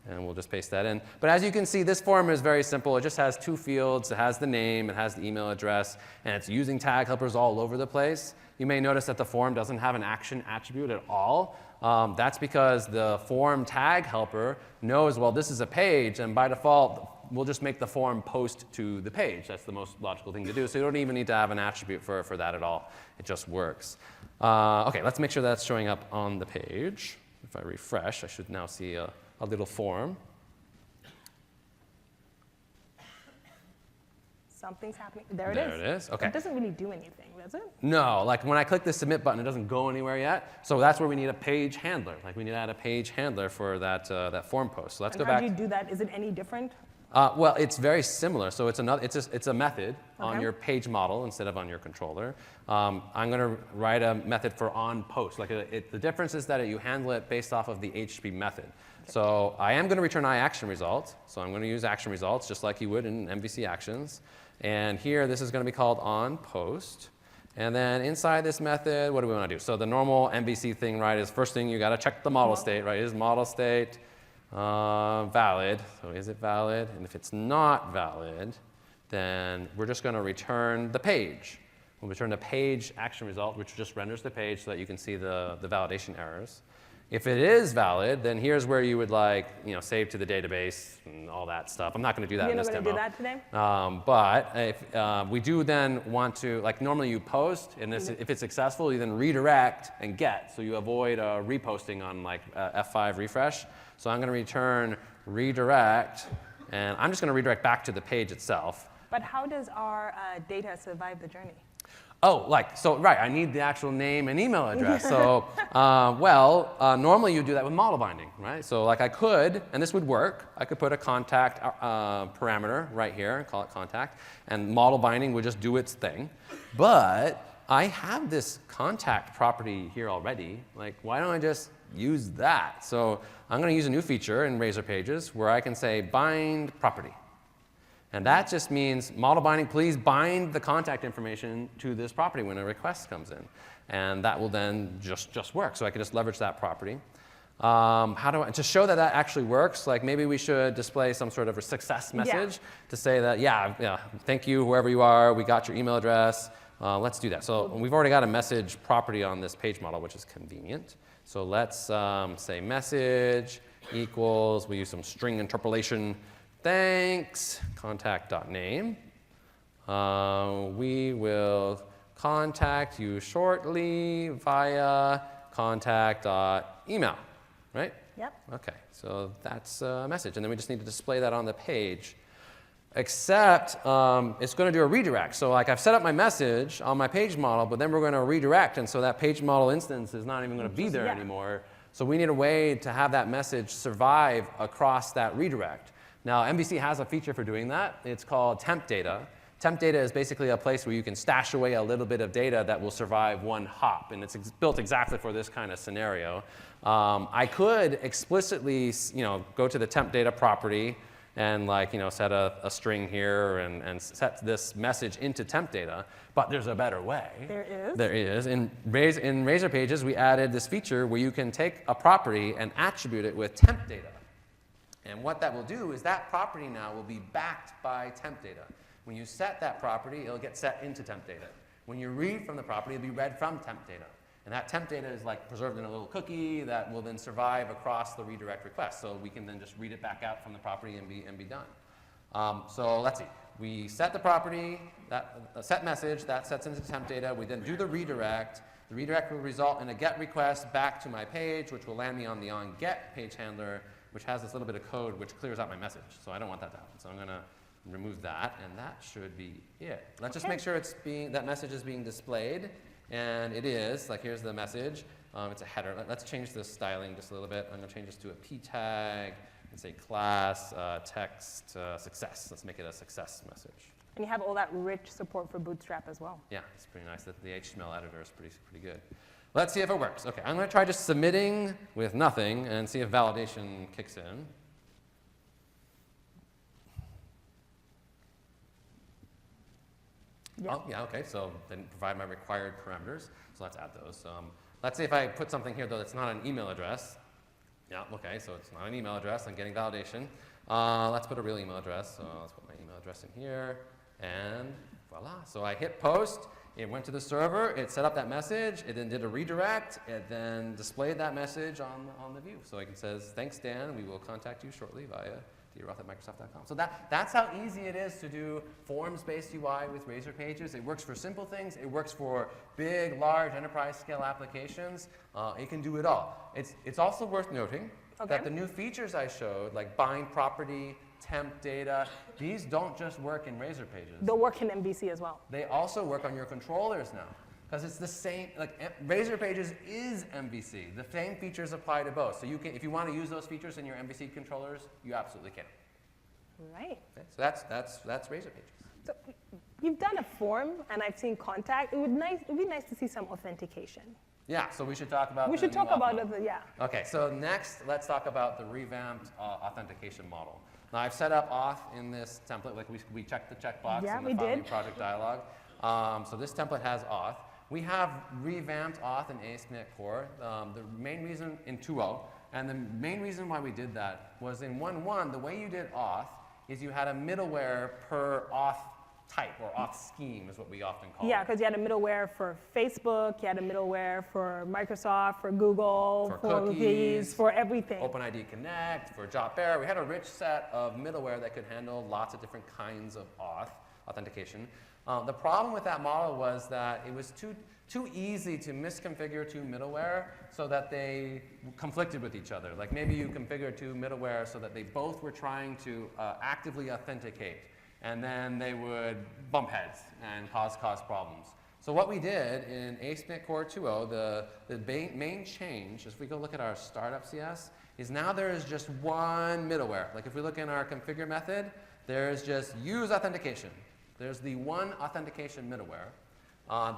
And we'll just paste that in. But as you can see, this form is very simple. It just has two fields. It has the name, it has the email address, and it's using tag helpers all over the place. You may notice that the form doesn't have an action attribute at all. That's because the form tag helper knows, well, this is a page, and by default, we'll just make the form post to the page. That's the most logical thing to do. So you don't even need to have an attribute for that at all. It just works. OK, let's make sure that's showing up on the page. If I refresh, I should now see a little form. Something's happening. There it There it is. OK. It doesn't really do anything, does it? No, like when I click the submit button, it doesn't go anywhere yet. So that's where we need a page handler. Like we need to add a page handler for that form post. So let's go How back. do you do that? Is it any different? Well, it's very similar. So it's a method on Okay. your page model instead of on your controller. I'm going to write a method for on post. Like the difference is that you handle it based off of the HTTP method. So I am going to return action result. So I'm going to use action results just like you would in MVC actions. And here, this is going to be called on post. And then inside this method, what do we want to do? So the normal MVC thing, right, is first thing you got to check the model state, right? Is model state valid? So is it valid? And if it's not valid, then we're just going to return the page. We'll return the page action result, which just renders the page so that you can see the validation errors. If it is valid, then here's where you would save to the database and all that stuff. I'm not going to do that in this demo. You're not going to do that today? But if, we do then want to, like normally you post, and if it's successful, you then redirect and get. So you avoid reposting on like F5 refresh. So I'm going to return redirect, and I'm just going to redirect back to the page itself. But how does our data survive the journey? Oh, right, I need the actual name and email address. So, normally you do that with model binding, right? So like I could, and this would work, I could put a contact parameter right here and call it contact, and model binding would just do its thing. But I have this contact property here already. Like, why don't I just use that? So I'm going to use a new feature in Razor Pages where I can say bind property. And that just means model binding, please bind the contact information to this property when a request comes in. And that will then just work. So I can just leverage that property. To show that that actually works, like maybe we should display some sort of a success message to say that, yeah, thank you, whoever you are, we got your email address. Let's do that. So we've already got a message property on this page model, which is convenient. So let's say message equals, we use some string interpolation. Thanks, contact.name. We will contact you shortly via contact.email, right? Yep. OK, so that's a message. And then we just need to display that on the page. Except it's going to do a redirect. So like I've set up my message on my page model, but then we're going to redirect. And so that page model instance is not even going to be there anymore. So we need a way to have that message survive across that redirect. Now, MVC has a feature for doing that. It's called temp data. Temp data is basically a place where you can stash away a little bit of data that will survive one hop. And it's built exactly for this kind of scenario. I could explicitly go to the temp data property and set a string here and set this message into temp data. But there's a better way. There is? There is. In Razor Pages, we added this feature where you can take a property and attribute it with temp data. And what that will do is that property now will be backed by temp data. When you set that property, it'll get set into temp data. When you read from the property, it'll be read from temp data. And that temp data is like preserved in a little cookie that will then survive across the redirect request. So we can then just read it back out from the property and be done. So let's see. We set the property, that set message, that sets into temp data. We then do the redirect. The redirect will result in a GET request back to my page, which will land me on the onGet page handler, which has this little bit of code which clears out my message. So I don't want that to happen. So I'm going to remove that, and that should be it. Let's just make sure that message is being displayed, and it is. Like, here's the message. It's a header. Let's change the styling just a little bit. I'm going to change this to a p tag and say class text success. Let's make it a success message. And you have all that rich support for Bootstrap as well. Yeah, it's pretty nice. The HTML editor is pretty good. Let's see if it works. OK, I'm going to try just submitting with nothing and see if validation kicks in. Yeah. Oh, yeah, OK. So then provide my required parameters. So let's add those. Let's say if I put something here, though, that's not an email address. Yeah, OK, so it's not an email address. I'm getting validation. Let's put a real email address. So let's put my email address in here. And voila. So I hit post. It went to the server. It set up that message. It then did a redirect. It then displayed that message on the view. So it says, thanks, Dan. We will contact you shortly via droth@microsoft.com. So that's how easy it is to do forms-based UI with Razor Pages. It works for simple things. It works for big, large, enterprise-scale applications. It can do it all. It's also worth noting that the new features I showed, like bind property, temp data, these don't just work in Razor Pages. They'll work in MVC as well. They also work on your controllers now. Because it's the same, like Razor Pages is MVC. The same features apply to both. So you can, if you want to use those features in your MVC controllers, you absolutely can. Right. Okay, so that's Razor Pages. So you've done a form, and I've seen contact. It would be nice to see some authentication. Yeah, so we should talk about We should talk about it, yeah. Okay, so next, let's talk about the revamped authentication model. Now, I've set up auth in this template. Like we checked the checkbox in the File New Project dialog. So this template has auth. We have revamped auth in ASP.NET Core. The main reason in 2.0, and the main reason why we did that was in 1.1, the way you did auth is you had a middleware per auth type, or auth scheme is what we often call it. Yeah, because you had a middleware for Facebook, you had a middleware for Microsoft, for Google, for cookies, for everything. OpenID Connect, for JotBear. We had a rich set of middleware that could handle lots of different kinds of authentication. The problem with that model was that it was too easy to misconfigure two middleware so that they conflicted with each other. Like maybe you configured two middleware so that they both were trying to actively authenticate, and then they would bump heads and cause problems. So what we did in ASP.NET Core 2.0, the main change, as we go look at our startup CS, is now there is just one middleware. Like if we look in our configure method, there's just use authentication. There's the one authentication middleware.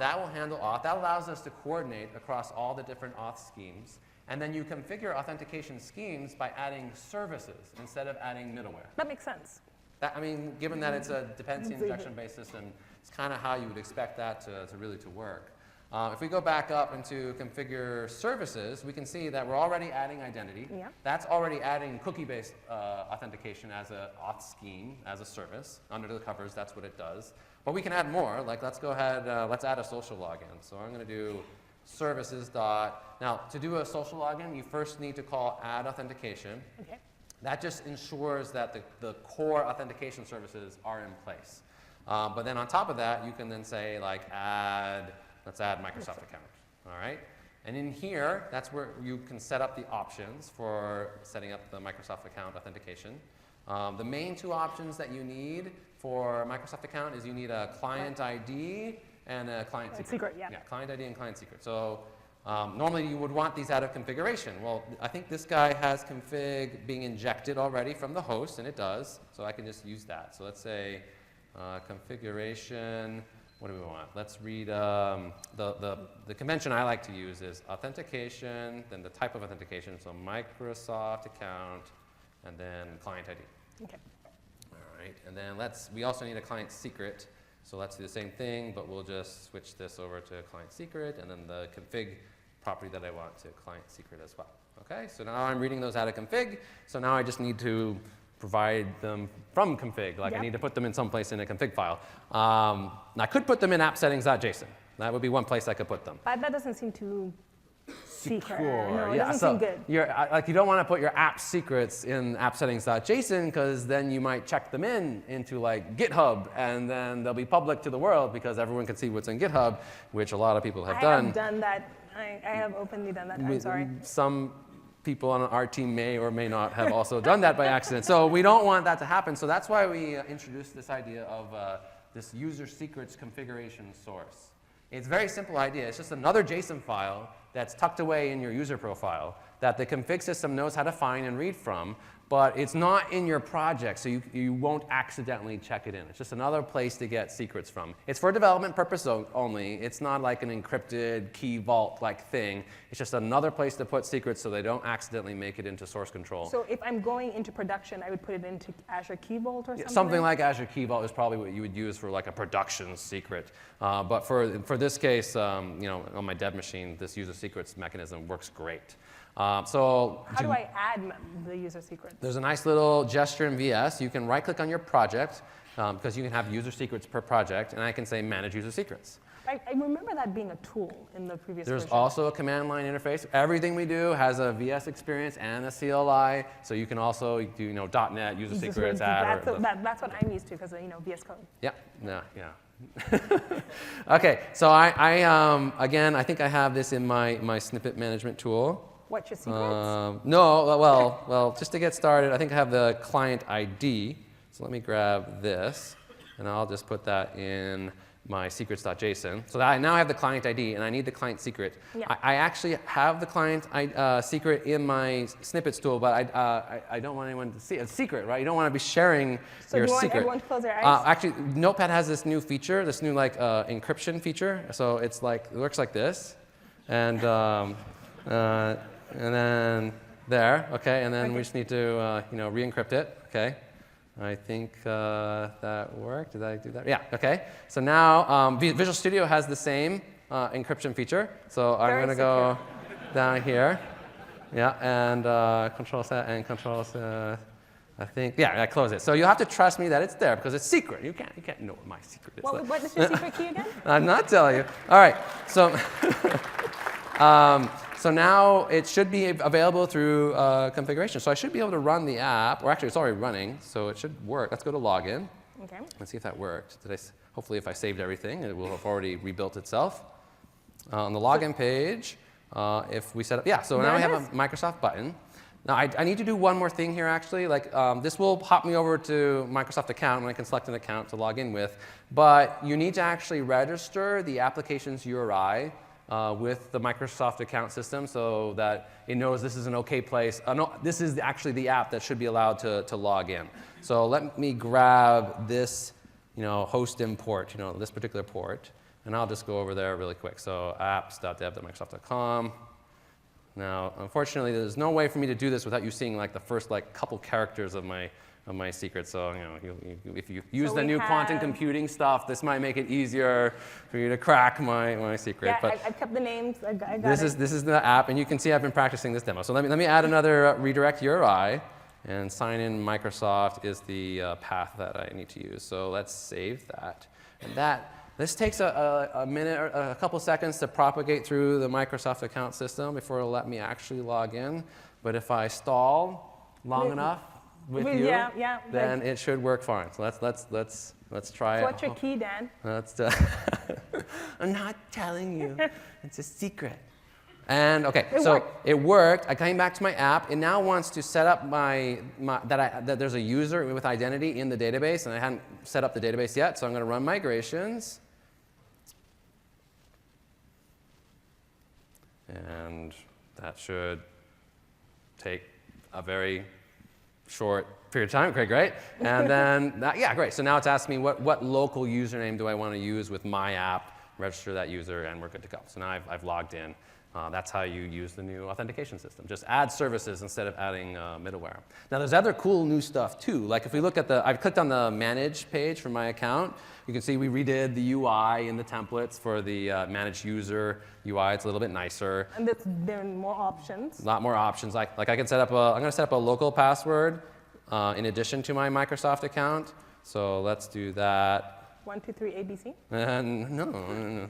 That will handle auth. That allows us to coordinate across all the different auth schemes. And then you configure authentication schemes by adding services instead of adding middleware. That makes sense. I mean, given that it's a dependency injection-based system, it's kind of how you would expect that to really work. If we go back up into configure services, we can see that we're already adding identity. Yeah. That's already adding cookie-based authentication as an auth scheme, as a service. Under the covers, that's what it does. But we can add more. Like, let's go ahead, let's add a social login. So I'm going to do services dot. Now, to do a social login, you first need to call add authentication. Okay. That just ensures that the core authentication services are in place. But then on top of that, you can then say, like, let's add Microsoft account. All right? And in here, that's where you can set up the options for setting up the Microsoft account authentication. The main two options that you need for Microsoft account is you need a client ID and a client secret. Yeah, client ID and client secret. So normally you would want these out of configuration. Well, I think this guy has config being injected already from the host, and it does. So I can just use that. So let's say configuration. What do we want? Let's read the convention I like to use is authentication, then the type of authentication. So Microsoft account, and then client ID. Okay. All right, and then we also need a client secret. So let's do the same thing, but we'll just switch this over to client secret, and then the config property that I want to client secret as well. Okay, so now I'm reading those out of config. So now I just need to provide them from config. Like I need to put them in some place in a config file. I could put them in app settings.json. That would be one place I could put them. But that doesn't seem too secret. Secure, No, it yeah. doesn't So seem good. you don't want to put your app secrets in appsettings.json because then you might check them into like GitHub, and then they'll be public to the world because everyone can see what's in GitHub, which a lot of people have done. I have done that. I have openly done that. I'm sorry. Some people on our team may or may not have also done that by accident. So we don't want that to happen. So that's why we introduced this idea of this user secrets configuration source. It's a very simple idea. It's just another JSON file that's tucked away in your user profile that the config system knows how to find and read from, but it's not in your project, so you won't accidentally check it in. It's just another place to get secrets from. It's for development purpose only. It's not like an encrypted key vault-like thing. It's just another place to put secrets so they don't accidentally make it into source control. So if I'm going into production, I would put it into Azure Key Vault or something? Something like Azure Key Vault is probably what you would use for like a production secret. But for this case, on my dev machine, this user secrets mechanism works great. How do I add the user secrets? There's a nice little gesture in VS. You can right-click on your project because you can have user secrets per project, and I can say Manage User Secrets. I remember that being a tool in the previous There's version. also a command line interface. Everything we do has a VS experience and a CLI, so you can also do .NET user secrets. That's what I'm used to because VS Code. Yeah. Okay, so again, I think I have this in my snippet management tool. What's your secrets? No, well, just to get started, I think I have the client ID. So let me grab this, and I'll just put that in my secrets.json. So that I now have the client ID, and I need the client secret. Yeah. I actually have the client secret in my snippets tool, but I don't want anyone to see it. It's secret, right? You don't want to be sharing your secret. So you want everyone to close their eyes? Actually, Notepad has this new feature, this new encryption feature. So it works like this, and then there, okay, and then we just need to re-encrypt it, okay. I think that worked. Did I do that? Yeah, okay. So now Visual Studio has the same encryption feature. So I'm going to go down here. Yeah, and control set and control set. I think, yeah, I close it. So you have to trust me that it's there because it's secret. You can't know what my secret is. What is your secret key again? I'm not telling you. All right, so so now it should be available through configuration. So I should be able to run the app, or actually it's already running, so it should work. Let's go to login. Okay. Let's see if that worked. Hopefully if I saved everything, it will have already rebuilt itself. On the login page, if we set up, so now we have a Microsoft button. Now I need to do one more thing here actually. This will hop me over to Microsoft account, and I can select an account to log in with. But you need to actually register the application's URI with the Microsoft account system so that it knows this is an OK place. No, this is actually the app that should be allowed to log in. So let me grab this host import, this particular port, and I'll just go over there really quick. So apps.dev.microsoft.com. Now, unfortunately, there's no way for me to do this without you seeing the first couple characters of my secret. So if you use the new quantum computing stuff, this might make it easier for you to crack my secret. Yeah, but I've kept the names. I got this is the app, and you can see I've been practicing this demo. So let me add another redirect URI, and sign in Microsoft is the path that I need to use. So let's save that. And this takes a minute or a couple seconds to propagate through the Microsoft account system before it'll let me actually log in. But if I stall long enough with you, then it should work fine. So let's try it. What's your key, Dan? I'm not telling you. It's a secret. And okay, it worked. I came back to my app. It now wants to set up that there's a user with identity in the database, and I hadn't set up the database yet. So I'm going to run migrations. And that should take a very short period of time. Okay, great. And then, great. So now it's asking me what local username do I want to use with my app, register that user, and we're good to go. So now I've logged in. That's how you use the new authentication system. Just add services instead of adding middleware. Now there's other cool new stuff too. Like if we look at I've clicked on the manage page for my account. You can see we redid the UI in the templates for the managed user UI. It's a little bit nicer. And there are more options. A lot more options. Like I can set up I'm going to set up a local password in addition to my Microsoft account. So let's do that. 1, 2, 3, ABC? No.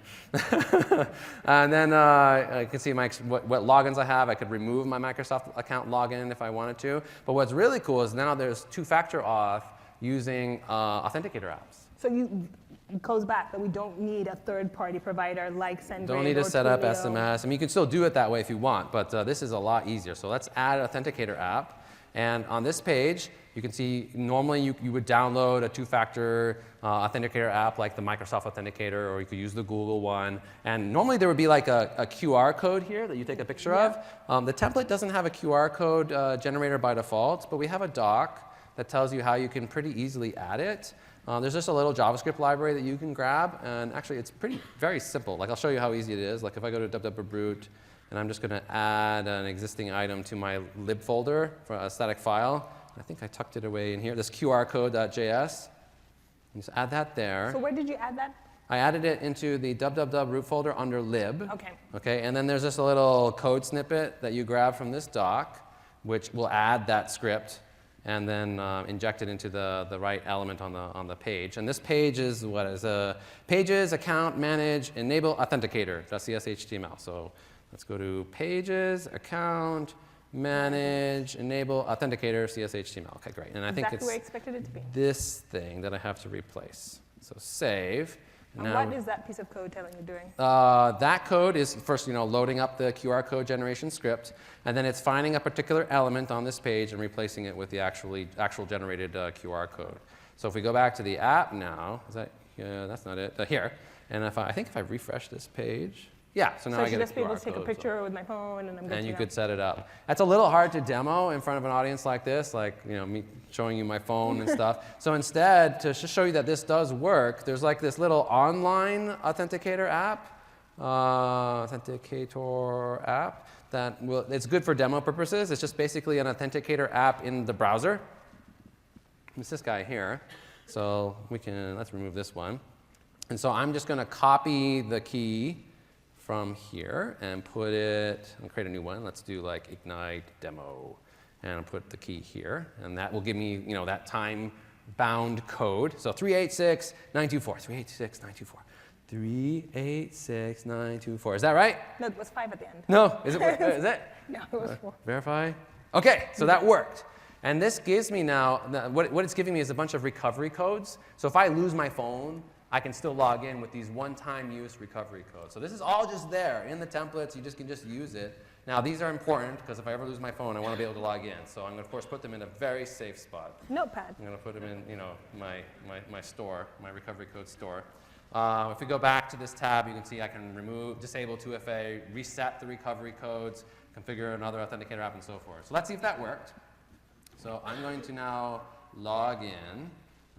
And then I can see what logins I have. I could remove my Microsoft account login if I wanted to. But what's really cool is now there's two-factor auth using authenticator apps. So it goes back that we don't need a third-party provider like SendGrid. Don't need to set up Twilio. SMS. I mean, you can still do it that way if you want, but this is a lot easier. So let's add an authenticator app. And on this page, you can see normally you would download a two-factor authenticator app like the Microsoft Authenticator, or you could use the Google one. And normally there would be like a QR code here that you take a picture of. The template doesn't have a QR code generator by default, but we have a doc that tells you how you can pretty easily add it. There's just a little JavaScript library that you can grab, and actually it's very simple. Like I'll show you how easy it is. Like if I go to www.root, and I'm just going to add an existing item to my lib folder for a static file. I think I tucked it away in here. This QR code.js. Just add that there. So where did you add that? I added it into the www.root folder under lib. Okay. Okay, and then there's just a little code snippet that you grab from this doc, which will add that script and then inject it into the right element on the page. And this page is what is pages, account, manage, enable, authenticator. That's the HTML. So let's go to pages, account, manage, enable, authenticator, CSHTML. Okay, great. And I think Exactly where I it's expected it to be. this thing that I have to replace. So save. And what is that piece of code telling you doing? That code is first, loading up the QR code generation script, and then it's finding a particular element on this page and replacing it with the actual generated QR code. So if we go back to the app now, that's not it. Here, and I think if I refresh this page, yeah. So now I I should get just be able to take a code, picture with my phone, and I'm good and to you go. could set it up. That's a little hard to demo in front of an audience like this, like me showing you my phone and stuff. So instead, to just show you that this does work, there's like this little online authenticator app, it's good for demo purposes. It's just basically an authenticator app in the browser. It's this guy here. So let's remove this one. And so I'm just going to copy the key from here and put it, and create a new one. Let's do like ignite demo, and I'll put the key here, and that will give me, that time-bound code. So 386-924, 386-924, 386-924. Is that right? No, it was 5 at the end. No, is it? Is it? No, it was 4. Verify. Okay, so that worked. And this gives me now, what it's giving me is a bunch of recovery codes. So if I lose my phone, I can still log in with these one-time use recovery codes. So this is all just there in the templates. You can just use it. Now these are important because if I ever lose my phone, I want to be able to log in. So I'm going to, of course, put them in a very safe spot. Notepad. I'm going to put them in, my store, my recovery code store. If we go back to this tab, you can see I can disable 2FA, reset the recovery codes, configure another authenticator app, and so forth. So let's see if that worked. So I'm going to now log in.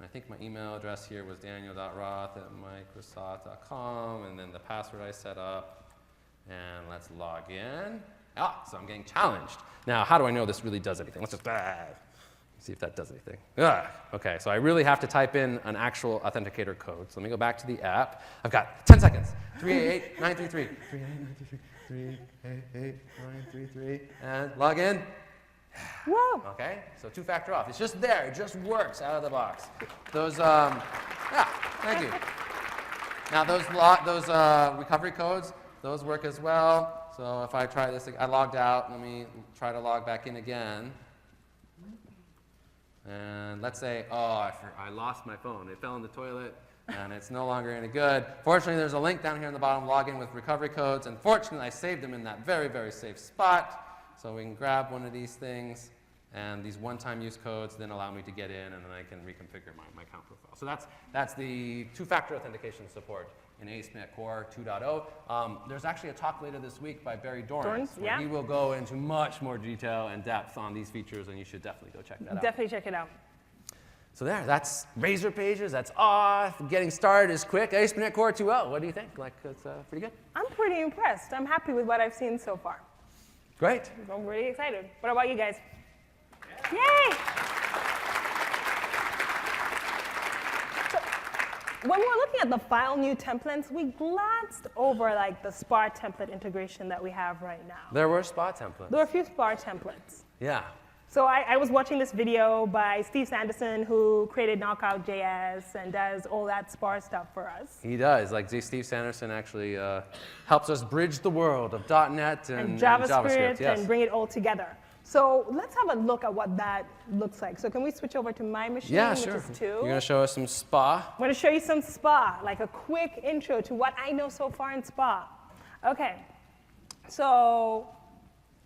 I think my email address here was daniel.roth@microsoft.com, and then the password I set up. And let's log in. So I'm getting challenged. Now, how do I know this really does anything? Let's just see if that does anything. Okay, so I really have to type in an actual authenticator code. So let me go back to the app. I've got 10 seconds. 388-933. 388-933. And log in. Whoa. Okay, so two-factor auth. It's just there. It just works out of the box. Those, thank you. Now those recovery codes, those work as well. So if I try this, I logged out. Let me try to log back in again. And let's say, I lost my phone. It fell in the toilet, and it's no longer any good. Fortunately, there's a link down here in the bottom, log in with recovery codes. And fortunately, I saved them in that very, very safe spot. So we can grab one of these things, and these one-time use codes then allow me to get in, and then I can reconfigure my account profile. So that's the two-factor authentication support in ASP.NET Core 2.0. There's actually a talk later this week by Barry Dorrance, where he will go into much more detail and depth on these features, and you should definitely go check that out. Definitely check it out. So that's Razor Pages, that's auth. Getting started is quick. ASP.NET Core 2.0, what do you think? It's pretty good? I'm pretty impressed. I'm happy with what I've seen so far. Great. I'm really excited. What about you guys? Yay! So, when we're looking at the file new templates, we glanced over the SPAR template integration that we have right now. There were SPA templates. There are a few SPAR templates. Yeah. So I was watching this video by Steve Sanderson, who created Knockout.js and does all that Spark stuff for us. He does. Like Steve Sanderson actually helps us bridge the world of .NET and JavaScript yes. and bring it all together. So let's have a look at what that looks like. So can we switch over to my machine, Yeah, which sure. is 2? You're going to show us some SPA. I'm going to show you some SPA, like a quick intro to what I know so far in SPA. OK, so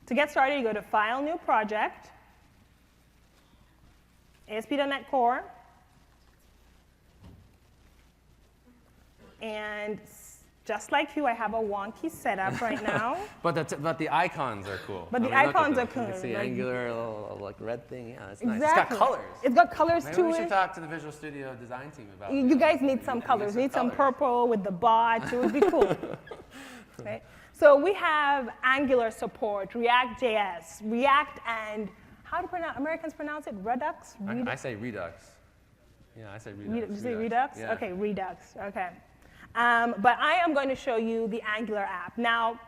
to get started, you go to File, New Project, ASP.NET Core, and just like you, I have a wonky setup right now. But the icons are cool. But the look at icons them. are cool. You can see Like, Angular, little, like red thing. Yeah, it's nice. exactly. It's got colors. It's got colors Maybe to we it. should talk to the Visual Studio design team about You this. guys need some colors. You need some colors. purple with the bot. It would be cool. Okay. So we have Angular support, React.js, React, and how do Americans pronounce it? Redux? I say Redux. Yeah, I say Redux. You say Redux? Yeah. OK, Redux. OK. But I am going to show you the Angular app. Now,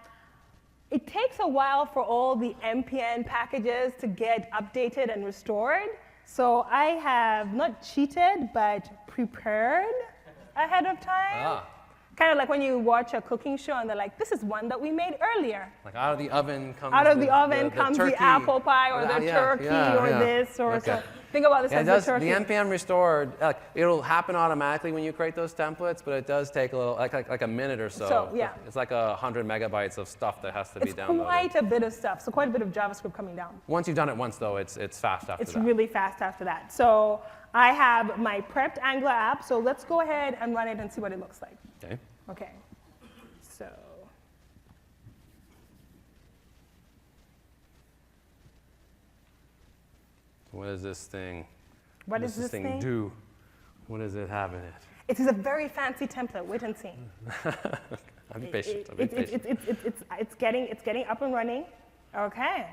it takes a while for all the NPM packages to get updated and restored. So I have not cheated, but prepared ahead of time. Ah. Kind of like when you watch a cooking show and they're like, this is one that we made earlier. Like out of the oven comes Out of the oven the comes turkey. the apple pie or the Yeah, turkey yeah, or yeah. this or Okay. so. Think about this Yeah, it as does, the turkey. the NPM restore, it'll happen automatically when you create those templates, but it does take a little, like a minute or so. So, yeah. It's like 100 megabytes of stuff that has to be It's downloaded. quite a bit of stuff, so quite a bit of JavaScript coming down. Once you've done it once, though, it's fast after It's that. really fast after that. So I have my prepped Angular app, so let's go ahead and run it and see what it looks like. Okay. OK. So What is this thing? what does does this thing thing do? What does it have in it? It is a very fancy template. Wait and see. I'll be patient. I'll be patient. It's getting up and running. OK.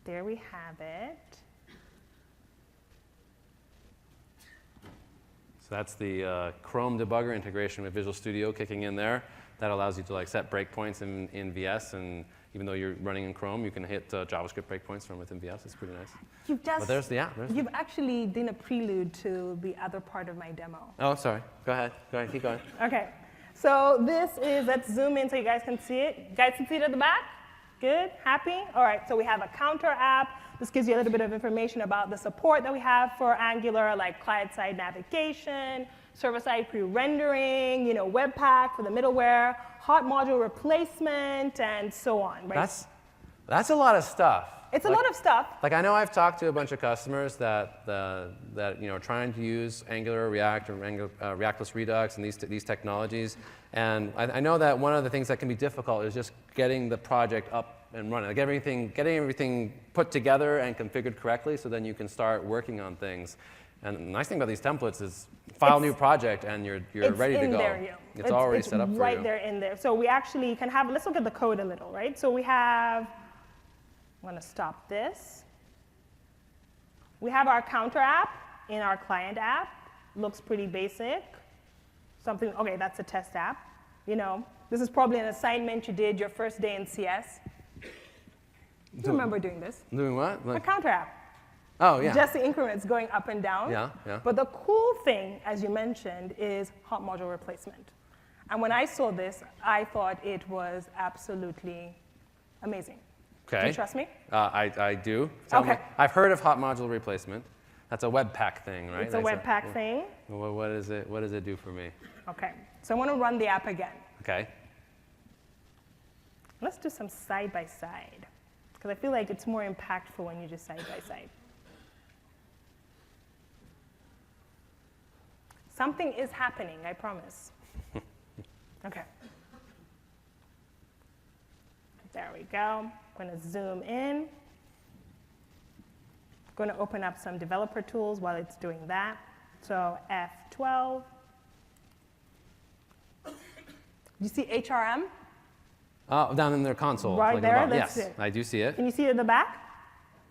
There we have it. So that's the Chrome debugger integration with Visual Studio kicking in there. That allows you to set breakpoints in VS, and even though you're running in Chrome, you can hit JavaScript breakpoints from within VS. It's pretty nice. But there's the app. You've actually done a prelude to the other part of my demo. Oh, sorry. Go ahead. Keep going. OK. So this is, let's zoom in so you guys can see it. You guys can see it at the back? Good? Happy? All right, so we have a counter app. This gives you a little bit of information about the support that we have for Angular, like client-side navigation, server-side pre-rendering, Webpack for the middleware, hot module replacement, and so on. Right? That's a lot of stuff. It's a lot of stuff. Like I know I've talked to a bunch of customers that trying to use Angular, React, or Reactless Redux, and these technologies, and I know that one of the things that can be difficult is just getting the project up and running, like getting everything put together and configured correctly, so then you can start working on things. And the nice thing about these templates is file new project and you're ready to go. It's already set up for you. It's right there in there. So we actually can have, let's look at the code a little, right? So we have, I'm going to stop this. We have our counter app in our client app. Looks pretty basic. Something, OK, that's a test app. This is probably an assignment you did your first day in CS. You remember doing this? Doing what? A counter app. Oh, yeah. Just the increments going up and down. Yeah. But the cool thing, as you mentioned, is hot module replacement. And when I saw this, I thought it was absolutely amazing. Okay. Do you trust me? I do. Tell me. I've heard of hot module replacement. That's a Webpack thing, right? It's a Webpack thing. What does it do for me? OK. So I want to run the app again. OK. Let's do some side-by-side, because I feel like it's more impactful when you do side-by-side. Something is happening, I promise. OK. There we go. I'm going to zoom in. I'm going to open up some developer tools while it's doing that. So F12. You see HRM? Oh, down in their console. Right like there? Yes, I do see it. Can you see it in the back?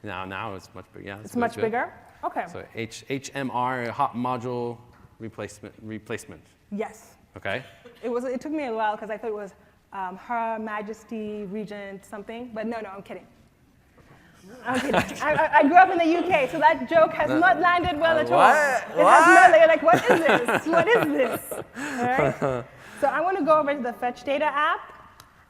Now it's much bigger. Yeah, it's much bigger? OK. So HMR, hot module replacement. Yes. OK. It took me a while because I thought it was Her Majesty Regent something. But no, I'm kidding. I'm kidding. I grew up in the UK, so that joke has not landed well at all. It has not, like, what is this? What is this? All right? So I want to go over to the Fetch Data app,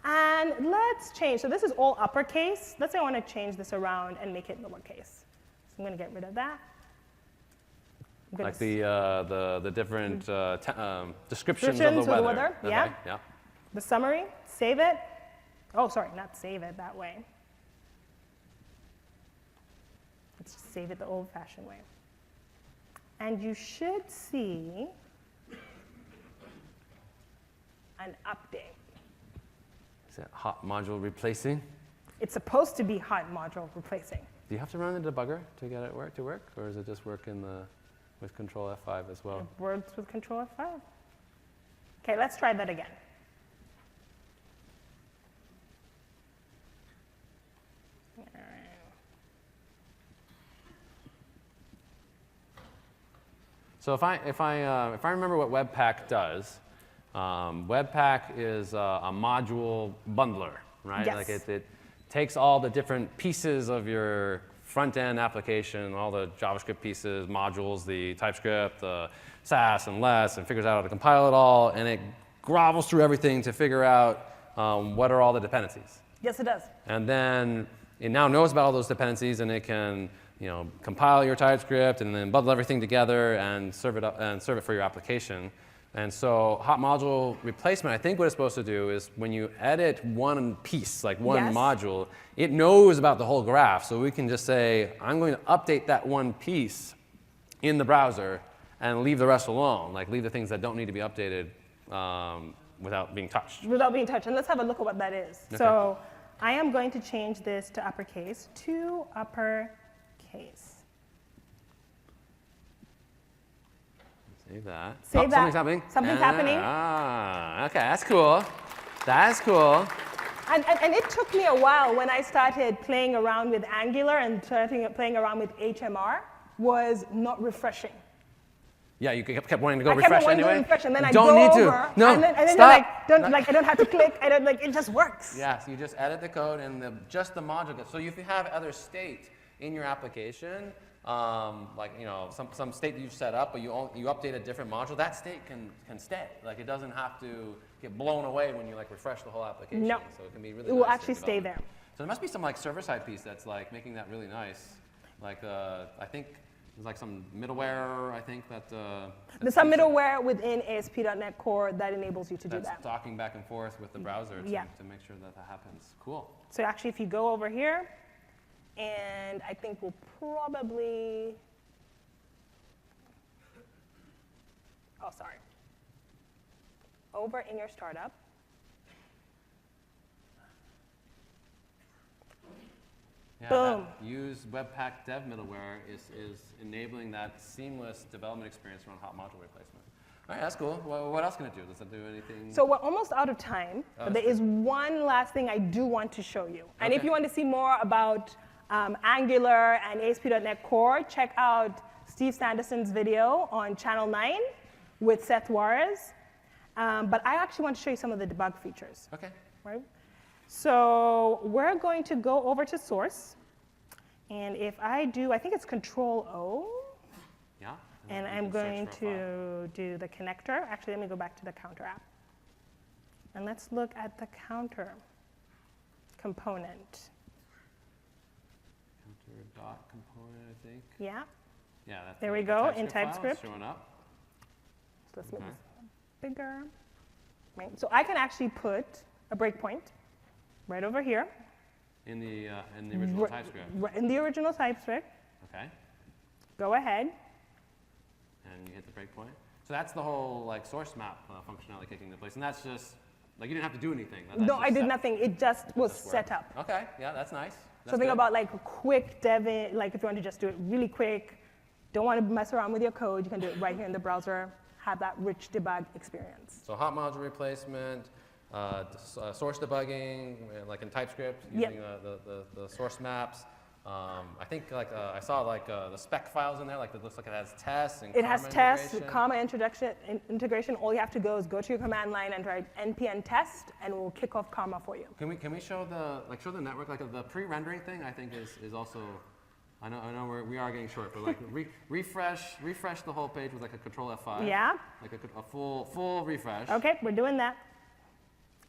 and let's change. So this is all uppercase. Let's say I want to change this around and make it lowercase. So I'm going to get rid of that. Like the different descriptions of the weather. Okay, yeah. Yeah. The summary, save it. Oh, sorry, not save it that way. Let's just save it the old-fashioned way. And you should see an update. Is that hot module replacing? It's supposed to be hot module replacing. Do you have to run the debugger to get it to work, or does it just work with Control F5 as well? It works with Control F5. Okay, let's try that again. So if I remember what Webpack does, Webpack is a module bundler, right? Yes. Like it takes all the different pieces of your front-end application, all the JavaScript pieces, modules, the TypeScript, the Sass and Less, and figures out how to compile it all, and it grovels through everything to figure out what are all the dependencies. Yes, it does. And then it now knows about all those dependencies, and it can compile your TypeScript and then bundle everything together and serve it for your application. And so hot module replacement, I think what it's supposed to do is when you edit one piece, like one module, it knows about the whole graph. So we can just say, I'm going to update that one piece in the browser and leave the rest alone, like leave the things that don't need to be updated without being touched. Without being touched. And let's have a look at what that is. Okay. So I am going to change this to uppercase, Save that. Save that. Something's happening. Something's happening. Okay, that's cool. That's cool. And it took me a while when I started playing around with Angular and playing around with HMR was not refreshing. Yeah, you kept wanting to go refresh anyway. I kept wanting to refresh, and then I don't go need over, to. No, and then stop. I don't have to click. It just works. Yeah, so you just edit the code and just the module gets. So if you have other state in your application, like some state that you've set up, but you update a different module, that state can stay. Like it doesn't have to get blown away when you refresh the whole application. No, so it can be really. It will actually stay there. So there must be some server-side piece that's making that really nice. I think there's some middleware. I think that. There's some middleware within ASP.NET Core that enables you to do that. That's talking back and forth with the browser to make sure that happens. Cool. So actually, if you go over here. And I think we'll probably, over in your startup. Yeah, boom. Use Webpack Dev middleware is enabling that seamless development experience around hot module replacement. All right, that's cool. Well, what else can it do? Does it do anything? So we're almost out of time, but there is one last thing I do want to show you. And if you want to see more about Angular and ASP.NET Core, check out Steve Sanderson's video on Channel 9 with Seth Juarez. But I actually want to show you some of the debug features. Okay. Right? So we're going to go over to source. And if I do, I think it's Control-O. Yeah. And I'm going to do the connector. Actually, let me go back to the counter app. And let's look at the counter component. Dot component, I think. Yeah. Yeah, that's there we go in TypeScript. Showing up. So let's make this bigger. Right. So I can actually put a breakpoint right over here. In the original TypeScript. In the original TypeScript. Okay. Go ahead. And you hit the breakpoint. So that's the whole source map functionality kicking into place, and that's just you didn't have to do anything. No, I did nothing. It just was set up. Okay. Yeah, that's nice. Something about quick deving, if you want to just do it really quick, don't want to mess around with your code, you can do it right here in the browser, have that rich debug experience. So hot module replacement, source debugging, like in TypeScript, using the source maps, I think like I saw like the spec files in there, like it looks like it has tests and It has Karma tests, integration. Karma integration. All you have to go is go to your command line and write npm test, and we'll kick off Karma for you. Can we show the network, like the pre-rendering thing? I think is also. I know we are getting short, but like refresh the whole page with like a Control F5. Yeah. Like a full refresh. Okay, we're doing that.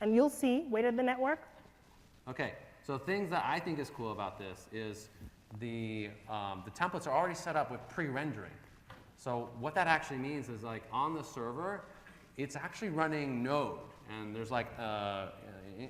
And you'll see, wait at the network. Okay, so things that I think is cool about this is the templates are already set up with pre-rendering. So what that actually means is like on the server, it's actually running Node, and there's like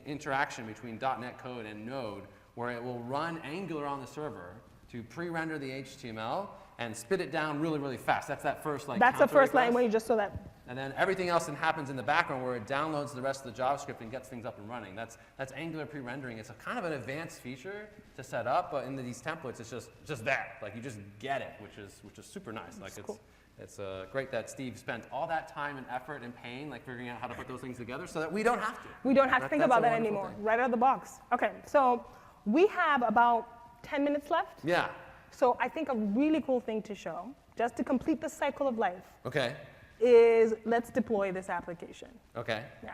interaction between .NET code and Node where it will run Angular on the server to pre-render the HTML and spit it down really, really fast. That's that first like. That's the first line request. where you just saw that. And then everything else that happens in the background where it downloads the rest of the JavaScript and gets things up and running. That's Angular pre-rendering. It's a kind of an advanced feature to set up, but in these templates, it's just that. Like you just get it, which is super nice. Like cool. It's great that Steve spent all that time and effort and pain like figuring out how to put those things together so that we don't have to. We don't have to think That's about a that wonderful anymore. thing. Right out of the box. Okay, so we have about 10 minutes left. Yeah. So I think a really cool thing to show, just to complete the cycle of life, Okay. is let's deploy this application. Okay. Yeah.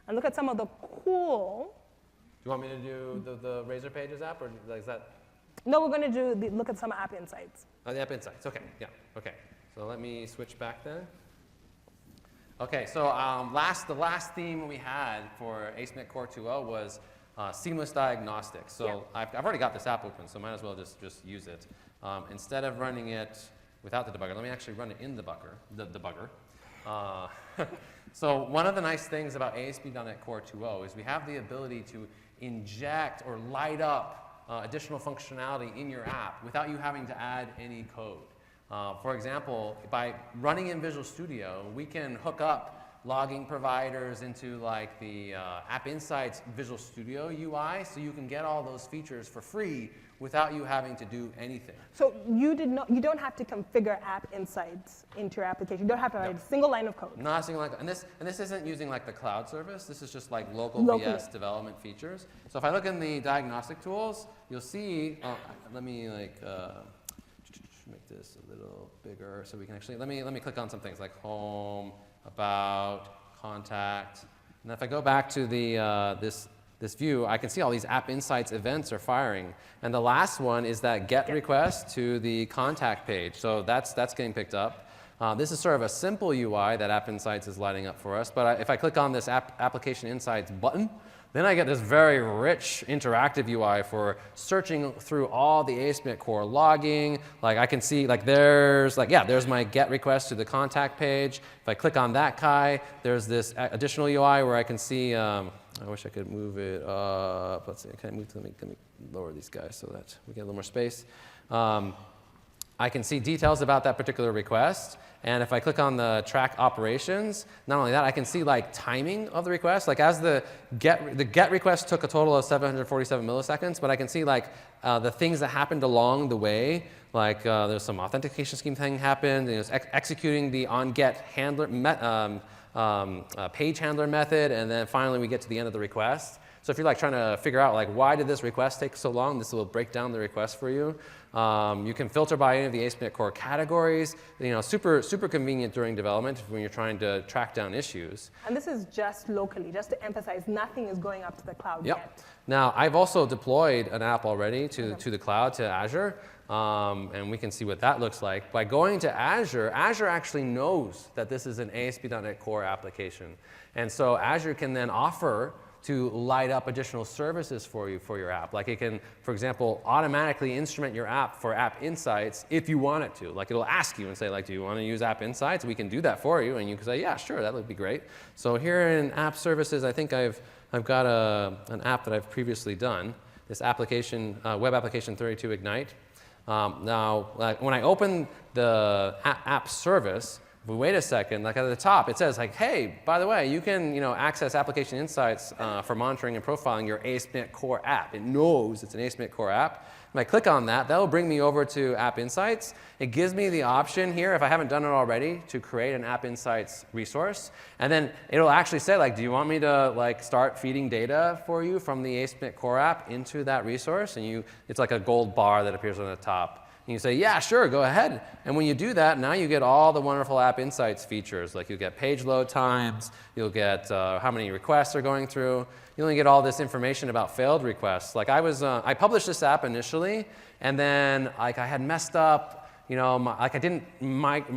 And look at some of the cool. Do you want me to do the Razor Pages app, or is that? No, we're going to look at some app insights. Oh, the App Insights. Okay. Yeah. Okay. So let me switch back then. Okay. So the last theme we had for ASP.NET Core 2.0 was seamless diagnostics. So Yeah. I've already got this app open, so might as well just use it. Instead of running it without the debugger, let me actually run it in the debugger. So one of the nice things about ASP.NET Core 2.0 is we have the ability to inject or light up additional functionality in your app without you having to add any code. For example, by running in Visual Studio, we can hook up logging providers into like the App Insights Visual Studio UI, so you can get all those features for free without you having to do anything. So you don't have to configure App Insights into your application. You don't have to write a single line of code. Not a single line, and this isn't using like the cloud service. This is just like local Locally. VS development features. So if I look in the diagnostic tools, you'll see. Let me like make this a little bigger so we can actually. Let me click on some things like home, about, contact, and if I go back to the this view, I can see all these App Insights events are firing. And the last one is that GET request to the contact page. So that's getting picked up. This is sort of a simple UI that App Insights is lighting up for us. But if I click on this Application Insights button, then I get this very rich interactive UI for searching through all the ASP.NET Core logging. Like I can see, like there's my GET request to the contact page. If I click on that guy, there's this additional UI where I can see. I wish I could move it up. Let's see. Can I move? Let me lower these guys so that we get a little more space. I can see details about that particular request. And if I click on the track operations, not only that, I can see like timing of the request. Like as the GET request took a total of 747 milliseconds, but I can see like the things that happened along the way. Like there's some authentication scheme thing happened, and it's executing the onGet handler page handler method, and then finally we get to the end of the request. So if you're like trying to figure out like why did this request take so long, this will break down the request for you. You can filter by any of the ASP.NET Core categories. Super convenient during development when you're trying to track down issues. And this is just locally, just to emphasize, nothing is going up to the cloud yet. Now I've also deployed an app already to the cloud, to Azure. And we can see what that looks like. By going to Azure, Azure actually knows that this is an ASP.NET Core application. And so Azure can then offer to light up additional services for you for your app. Like it can, for example, automatically instrument your app for App Insights if you want it to. Like it'll ask you and say, like, do you want to use App Insights? We can do that for you. And you can say, yeah, sure, that would be great. So here in App Services, I think I've got an app that I've previously done, this application, Web Application 32 Ignite. Now, when I open the app service, If we wait a second, like at the top, it says like, hey, by the way, you can access application insights for monitoring and profiling your ASP.NET Core app. It knows it's an ASP.NET Core app. If I click on that, that will bring me over to App Insights. It gives me the option here, if I haven't done it already, to create an App Insights resource. And then it'll actually say, like, do you want me to start feeding data for you from the ASP.NET Core app into that resource? And it's like a gold bar that appears on the top. And you say, yeah, sure, go ahead. And when you do that, now you get all the wonderful App Insights features. Like you'll get page load times, you'll get how many requests are going through. You only get all this information about failed requests. Like I published this app initially, and then I had messed up. I didn't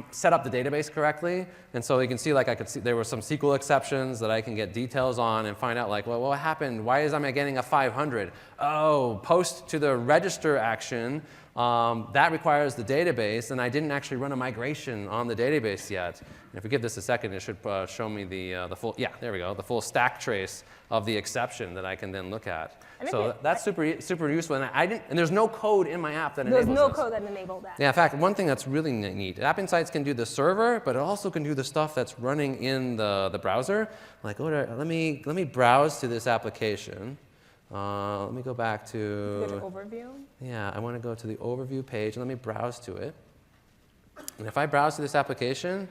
set up the database correctly, and so you can see there were some SQL exceptions that I can get details on and find out well, what happened? Why am I getting a 500? Oh, post to the register action. That requires the database, and I didn't actually run a migration on the database yet. And if we give this a second, it should show me the full, there we go, the full stack trace of the exception that I can then look at. So that's super useful, and there's no code in my app that enables this. There's no code that enables that. Yeah, in fact, one thing that's really neat, App Insights can do the server, but it also can do the stuff that's running in the browser. Like, let me browse to this application. Let me go back to... Go to overview? Yeah, I want to go to the overview page, and let me browse to it. And if I browse to this application,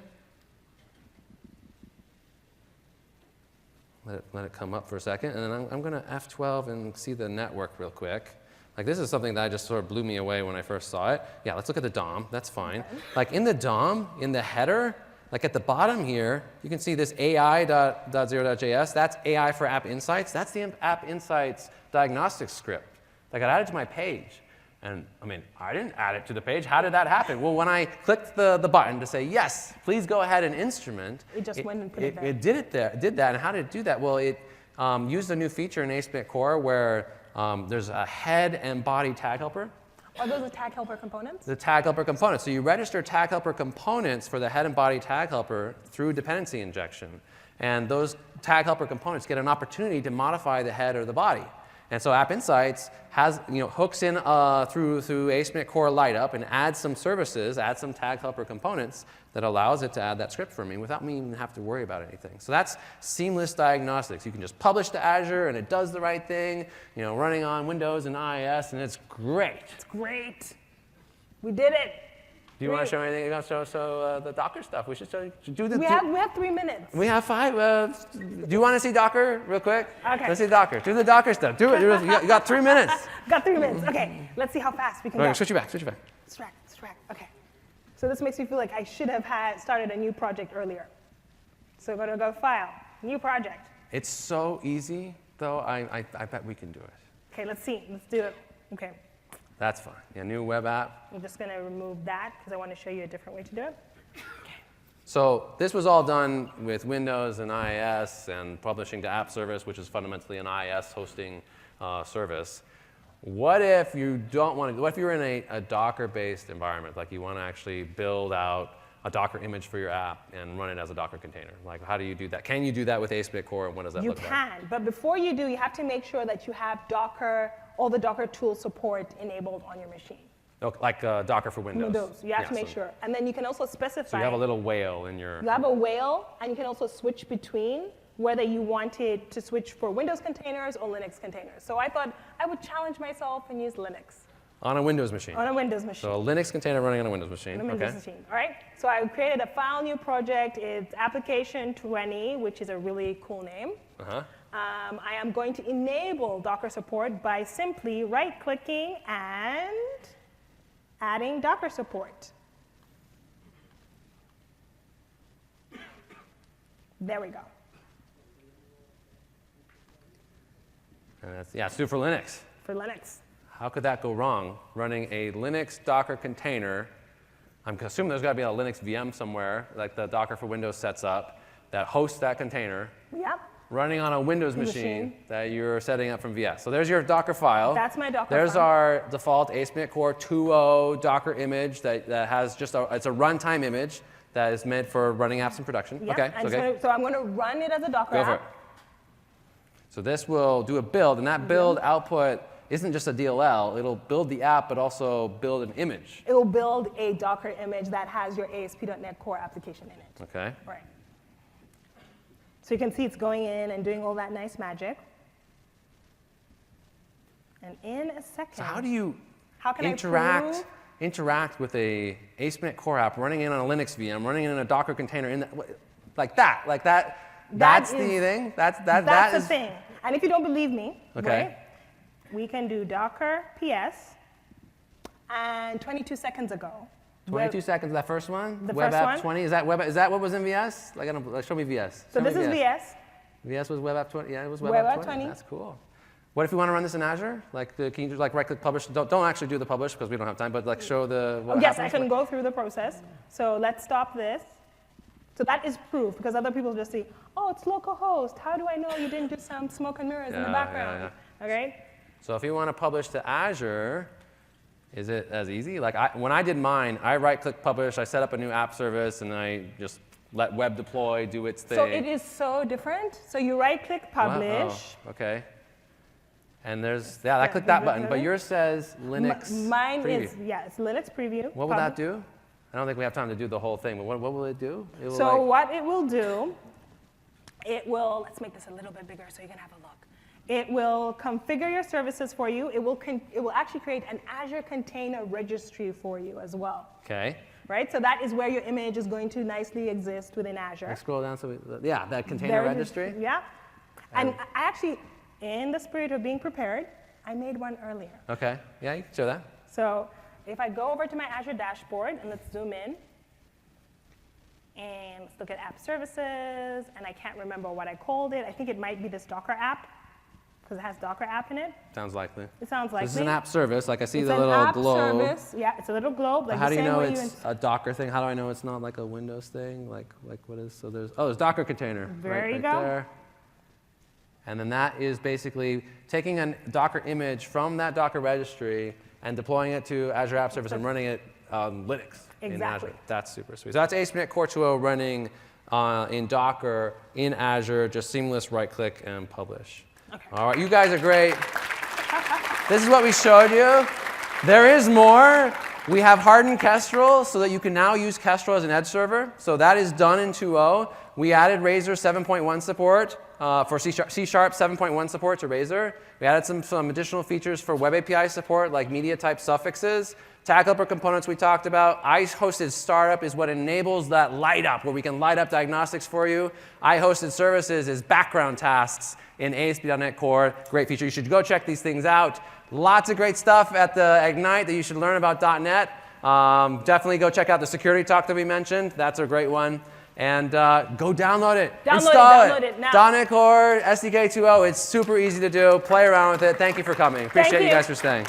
let it come up for a second, and then I'm going to F12 and see the network real quick. Like, this is something that just sort of blew me away when I first saw it. Yeah, let's look at the DOM. That's fine. Okay. Like, in the DOM, in the header, like at the bottom here, you can see this AI.0.js. That's AI for App Insights. That's the App Insights diagnostics script that got added to my page. And I didn't add it to the page. How did that happen? Well, when I clicked the button to say, yes, please go ahead and instrument, it just went and put it there. It did it there. It did that. And how did it do that? Well, it used a new feature in ASP.NET Core where there's a head and body tag helper. Are those the tag helper components? The tag helper components. So you register tag helper components for the head and body tag helper through dependency injection. And those tag helper components get an opportunity to modify the head or the body. And so App Insights has, hooks in through ASP.NET Core Lightup and adds some services, adds some tag helper components that allows it to add that script for me without me even have to worry about anything. So that's seamless diagnostics. You can just publish to Azure and it does the right thing, running on Windows and IIS, and it's great. It's great. We did it. Do you want to show anything? You want to show the Docker stuff? We should do the. We have 3 minutes. We have 5. Do you want to see Docker real quick? Okay. Let's see Docker. Do the Docker stuff. Do it. You got 3 minutes. Got 3 minutes. Okay. Let's see how fast we can go. Switch you back. Distract. Okay. So this makes me feel like I should have started a new project earlier. So I'm going to go File, New Project. It's so easy, though. I bet we can do it. Okay. Let's see. Let's do it. Okay. That's fine. Yeah, new web app. I'm just going to remove that because I want to show you a different way to do it. Okay. So this was all done with Windows and IIS and publishing to App Service, which is fundamentally an IIS hosting service. What if you don't want to? What if you're in a Docker-based environment, like you want to actually build out a Docker image for your app and run it as a Docker container? Like, how do you do that? Can you do that with ASP.NET Core, and what does that look like? You can, but before you do, you have to make sure that you have all the Docker tool support enabled on your machine. Like Docker for Windows. You have to make sure. And then you can also specify. So you have a little whale in your. You have a whale, and you can also switch between whether you wanted to switch for Windows containers or Linux containers. So I thought I would challenge myself and use Linux. On a Windows machine. On a Windows machine. So a Linux container running on a Windows machine. On a Windows machine. All right. So I created a file new project. It's application 20, which is a really cool name. I am going to enable Docker support by simply right-clicking and adding Docker support. There we go. And that's true for Linux. For Linux. How could that go wrong? Running a Linux Docker container. I'm assuming there's got to be a Linux VM somewhere, like the Docker for Windows sets up, that hosts that container. Yep. Running on a Windows machine that you're setting up from VS. So there's your Docker file. That's my Docker There's file. our default ASP.NET Core 2.0 Docker image that has just it's a runtime image that is meant for running apps in production. Yep. Okay. So I'm going to run it as a Docker Go for it. So this will do a build, and that build output isn't just a DLL. It'll build the app, but also build an image. It will build a Docker image that has your ASP.NET Core application in it. Okay. Right. So you can see it's going in and doing all that nice magic. And in a second, So how do you can I interact with a ASP.NET Core app running in on a Linux VM, running in a Docker container, like that? That's the thing. That's the thing. And if you don't believe me, Okay. right, we can do Docker PS. And 22 seconds ago. 22 seconds, that first one? The Web first app one? 20? Is that what was in VS? Show me VS. So Show me this is VS. VS was Web App 20. Yeah, it was Web, Web App App 20. 20. That's cool. What if you want to run this in Azure? Can you just right-click publish? Don't actually do the publish because we don't have time. But show the. What Yes, happens. I can go through the process. So let's stop this. So that is proof because other people just see, oh, it's localhost. How do I know you didn't do some smoke and mirrors in the background? Okay. So if you want to publish to Azure, is it as easy? When I did mine, I right-click publish. I set up a new app service, and I just let web deploy do its thing. So it is so different. So you right-click publish. Oh, okay. And I clicked that button. But yours says Linux Mine preview. is, it's Linux preview. What will that do? I don't think we have time to do the whole thing, but what will it do? It will So what it will do, let's make this a little bit bigger so you can have a look. It will configure your services for you. It will actually create an Azure Container Registry for you as well. Okay. Right? So that is where your image is going to nicely exist within Azure. Let's scroll down. That container registry. Yeah. And I actually, in the spirit of being prepared, I made one earlier. Okay. Yeah, you can show that. So if I go over to my Azure dashboard, and let's zoom in, and let's look at app services, and I can't remember what I called it. I think it might be this Docker app, because it has Docker app in it. Sounds likely. It sounds likely. This is an app service. I see It's the an little app globe. service. Yeah, it's a little globe. Like How the do you same know way it's a Docker thing? How do I know it's not like a Windows thing? Like what is? So there's Docker container. There you right go. There. And then that is basically taking a Docker image from that Docker registry and deploying it to Azure App Service and running it on Linux in Azure. That's super sweet. So that's ASP.NET Core 2.0 running in Docker in Azure. Just seamless right-click and publish. Okay. All right, you guys are great. This is what we showed you. There is more. We have hardened Kestrel so that you can now use Kestrel as an edge server. So that is done in 2.0. We added Razor 7.1 support for C# 7.1 support to Razor. We added some additional features for Web API support like media type suffixes. Tag helper components we talked about. I-hosted startup is what enables that light up, where we can light up diagnostics for you. I-hosted services is background tasks in ASP.NET Core. Great feature. You should go check these things out. Lots of great stuff at the Ignite that you should learn about .NET. Definitely go check out the security talk that we mentioned. That's a great one. And go download it. Download it now. .NET Core SDK 2.0. It's super easy to do. Play around with it. Thank you for coming. Appreciate you guys for staying.